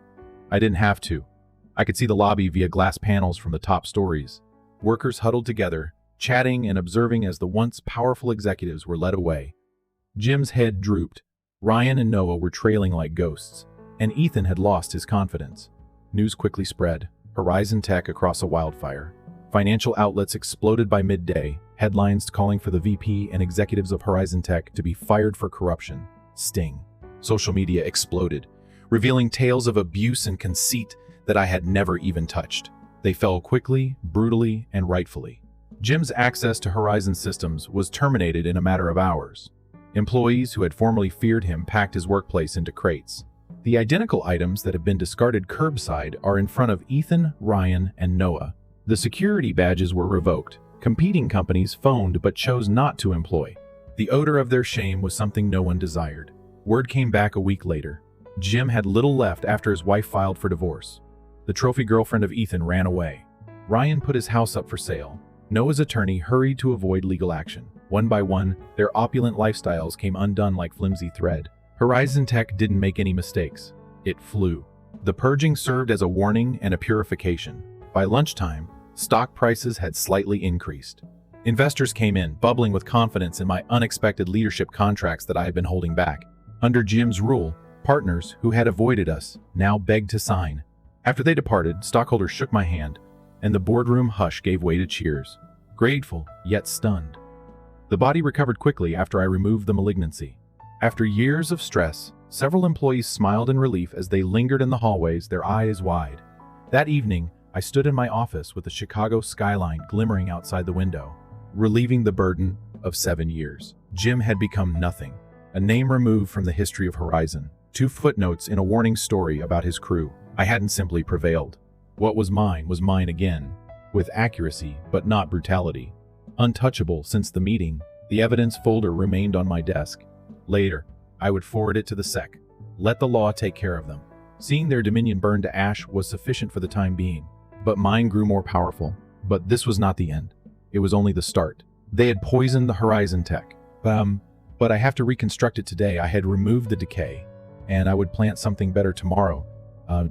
I didn't have to. I could see the lobby via glass panels from the top stories. Workers huddled together, chatting and observing as the once powerful executives were led away. Jim's head drooped. Ryan and Noah were trailing like ghosts, and Ethan had lost his confidence. News quickly spread. Horizon Tech across a wildfire. Financial outlets exploded by midday, headlines calling for the VP and executives of Horizon Tech to be fired for corruption. Sting. Social media exploded, revealing tales of abuse and conceit that I had never even touched. They fell quickly, brutally, and rightfully. Jim's access to Horizon systems was terminated in a matter of hours. Employees who had formerly feared him packed his workplace into crates. The identical items that have been discarded curbside are in front of Ethan, Ryan, and Noah. The security badges were revoked. Competing companies phoned but chose not to employ. The odor of their shame was something no one desired. Word came back a week later. Jim had little left after his wife filed for divorce. The trophy girlfriend of Ethan ran away. Ryan put his house up for sale. Noah's attorney hurried to avoid legal action. One by one, their opulent lifestyles came undone like flimsy thread. Horizon Tech didn't make any mistakes. It flew. The purging served as a warning and a purification. By lunchtime, stock prices had slightly increased. Investors came in, bubbling with confidence in my unexpected leadership contracts that I had been holding back. Under Jim's rule, partners who had avoided us now begged to sign. After they departed, stockholders shook my hand, and the boardroom hush gave way to cheers. Grateful, yet stunned. The body recovered quickly after I removed the malignancy. After years of stress, several employees smiled in relief as they lingered in the hallways, their eyes wide. That evening, I stood in my office with the Chicago skyline glimmering outside the window, relieving the burden of 7 years. Jim had become nothing, a name removed from the history of Horizon. 2 footnotes in a warning story about his crew. I hadn't simply prevailed. What was mine again, with accuracy but not brutality. Untouchable since the meeting, the evidence folder remained on my desk. Later, I would forward it to the SEC. Let the law take care of them. Seeing their dominion burn to ash was sufficient for the time being. But mine grew more powerful. But this was not the end. It was only the start. They had poisoned the Horizon Tech. But I have to reconstruct it today. I had removed the decay, and I would plant something better tomorrow.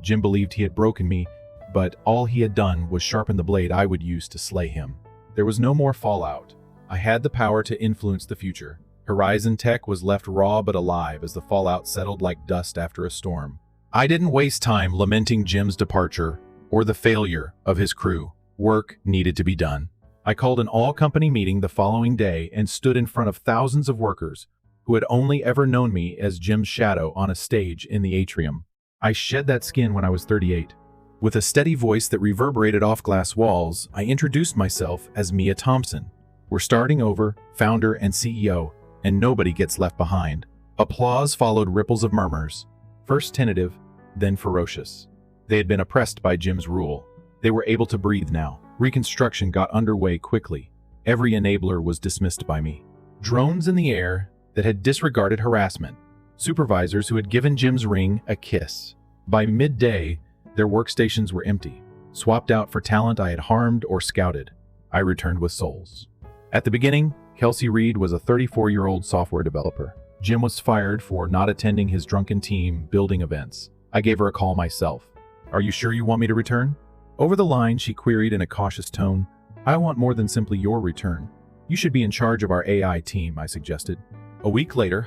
Jim believed he had broken me, but all he had done was sharpen the blade I would use to slay him. There was no more fallout. I had the power to influence the future. Horizon Tech was left raw but alive as the fallout settled like dust after a storm. I didn't waste time lamenting Jim's departure or the failure of his crew. Work needed to be done. I called an all-company meeting the following day and stood in front of thousands of workers who had only ever known me as Jim's shadow on a stage in the atrium. I shed that skin when I was 38. With a steady voice that reverberated off glass walls, I introduced myself as Mia Thompson. We're starting over, founder and CEO, and nobody gets left behind. Applause followed ripples of murmurs, first tentative, then ferocious. They had been oppressed by Jim's rule. They were able to breathe now. Reconstruction got underway quickly. Every enabler was dismissed by me. Drones in the air that had disregarded harassment. Supervisors who had given Jim's ring a kiss. By midday, their workstations were empty, swapped out for talent I had harmed or scouted. I returned with souls. At the beginning, Kelsey Reed was a 34-year-old software developer. Jim was fired for not attending his drunken team building events. I gave her a call myself. "Are you sure you want me to return?" Over the line, she queried in a cautious tone, "I want more than simply your return. You should be in charge of our AI team," I suggested. A week later,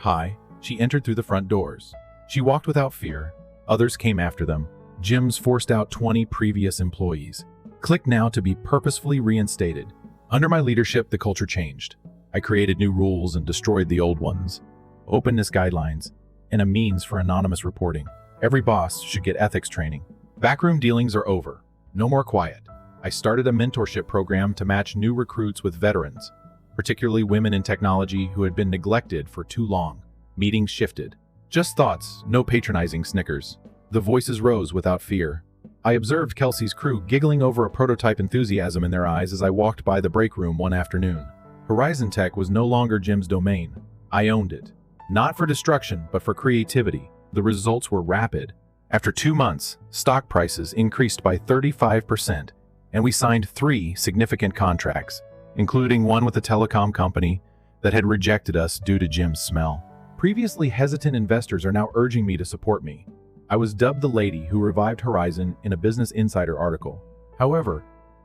she entered through the front doors. She walked without fear. Others came after them. Jim's forced out 20 previous employees. Click now to be purposefully reinstated. Under my leadership, the culture changed. I created new rules and destroyed the old ones. Openness guidelines and a means for anonymous reporting. Every boss should get ethics training. Backroom dealings are over. No more quiet. I started a mentorship program to match new recruits with veterans, particularly women in technology who had been neglected for too long. Meetings shifted. Just thoughts, no patronizing snickers. The voices rose without fear. I observed Kelsey's crew giggling over a prototype enthusiasm in their eyes as I walked by the break room one afternoon. Horizon Tech was no longer Jim's domain. I owned it. Not for destruction, but for creativity. The results were rapid. After 2 months, stock prices increased by 35%, and we signed 3 significant contracts, including one with a telecom company that had rejected us due to Jim's smell. Previously hesitant investors are now urging me to support me. I was dubbed the lady who revived Horizon in a Business Insider article. However,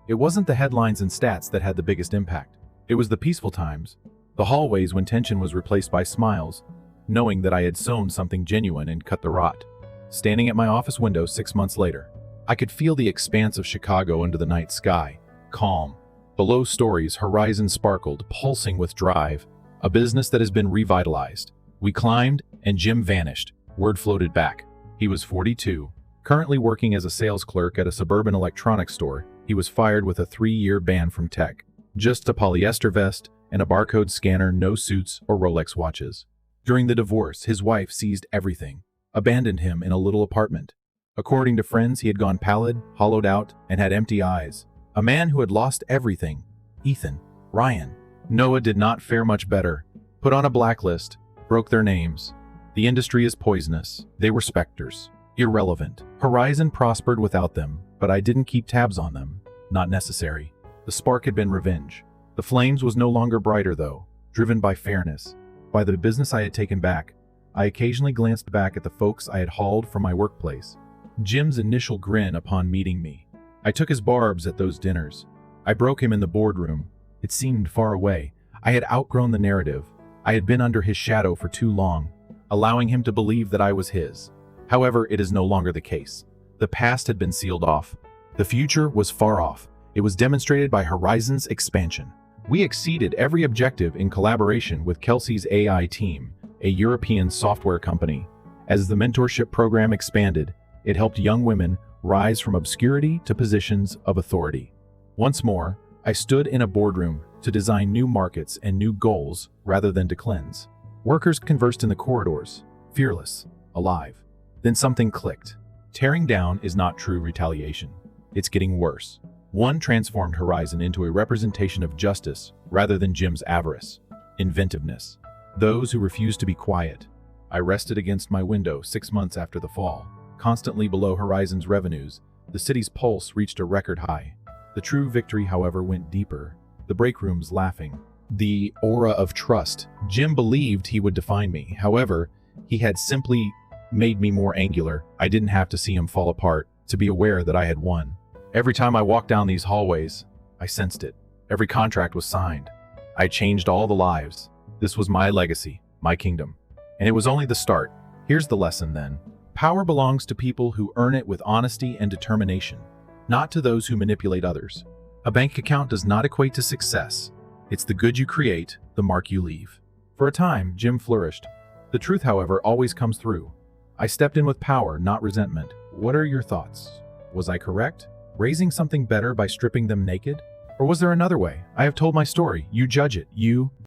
it wasn't the headlines and stats that had the biggest impact. It was the peaceful times, the hallways when tension was replaced by smiles, knowing that I had sown something genuine and cut the rot. Standing at my office window 6 months later, I could feel the expanse of Chicago under the night sky, calm. Below stories, horizon sparkled, pulsing with drive, a business that has been revitalized. We climbed, and Jim vanished. Word floated back. He was 42, currently working as a sales clerk at a suburban electronics store. He was fired with a 3-year ban from tech. Just a polyester vest and a barcode scanner, no suits or Rolex watches. During the divorce, his wife seized everything, abandoned him in a little apartment. According to friends, he had gone pallid, hollowed out, and had empty eyes. A man who had lost everything. Ethan, Ryan. Noah did not fare much better. Put on a blacklist, broke their names. The industry is poisonous. They were specters. Irrelevant. Horizon prospered without them, but I didn't keep tabs on them. Not necessary. The spark had been revenge. The flames was no longer brighter though, driven by fairness, by the business I had taken back. I occasionally glanced back at the folks I had hauled from my workplace. Jim's initial grin upon meeting me. I took his barbs at those dinners. I broke him in the boardroom. It seemed far away. I had outgrown the narrative. I had been under his shadow for too long, allowing him to believe that I was his. However, it is no longer the case. The past had been sealed off. The future was far off. It was demonstrated by Horizon's expansion. We exceeded every objective in collaboration with Kelsey's AI team, a European software company. As the mentorship program expanded, it helped young women rise from obscurity to positions of authority. Once more, I stood in a boardroom to design new markets and new goals rather than to cleanse. Workers conversed in the corridors, fearless, alive. Then something clicked. Tearing down is not true retaliation. It's getting worse. One transformed Horizon into a representation of justice rather than Jim's avarice. Inventiveness. Those who refused to be quiet. I rested against my window 6 months after the fall. Constantly below Horizon's revenues, the city's pulse reached a record high. The true victory, however, went deeper. The break rooms laughing. The aura of trust. Jim believed he would define me. However, he had simply made me more angular. I didn't have to see him fall apart to be aware that I had won. Every time I walked down these hallways, I sensed it. Every contract was signed. I changed all the lives. This was my legacy, my kingdom. And it was only the start. Here's the lesson then. Power belongs to people who earn it with honesty and determination, not to those who manipulate others. A bank account does not equate to success. It's the good you create, the mark you leave. For a time, Jim flourished. The truth, however, always comes through. I stepped in with power, not resentment. What are your thoughts? Was I correct? Raising something better by stripping them naked? Or was there another way? I have told my story. You judge it. You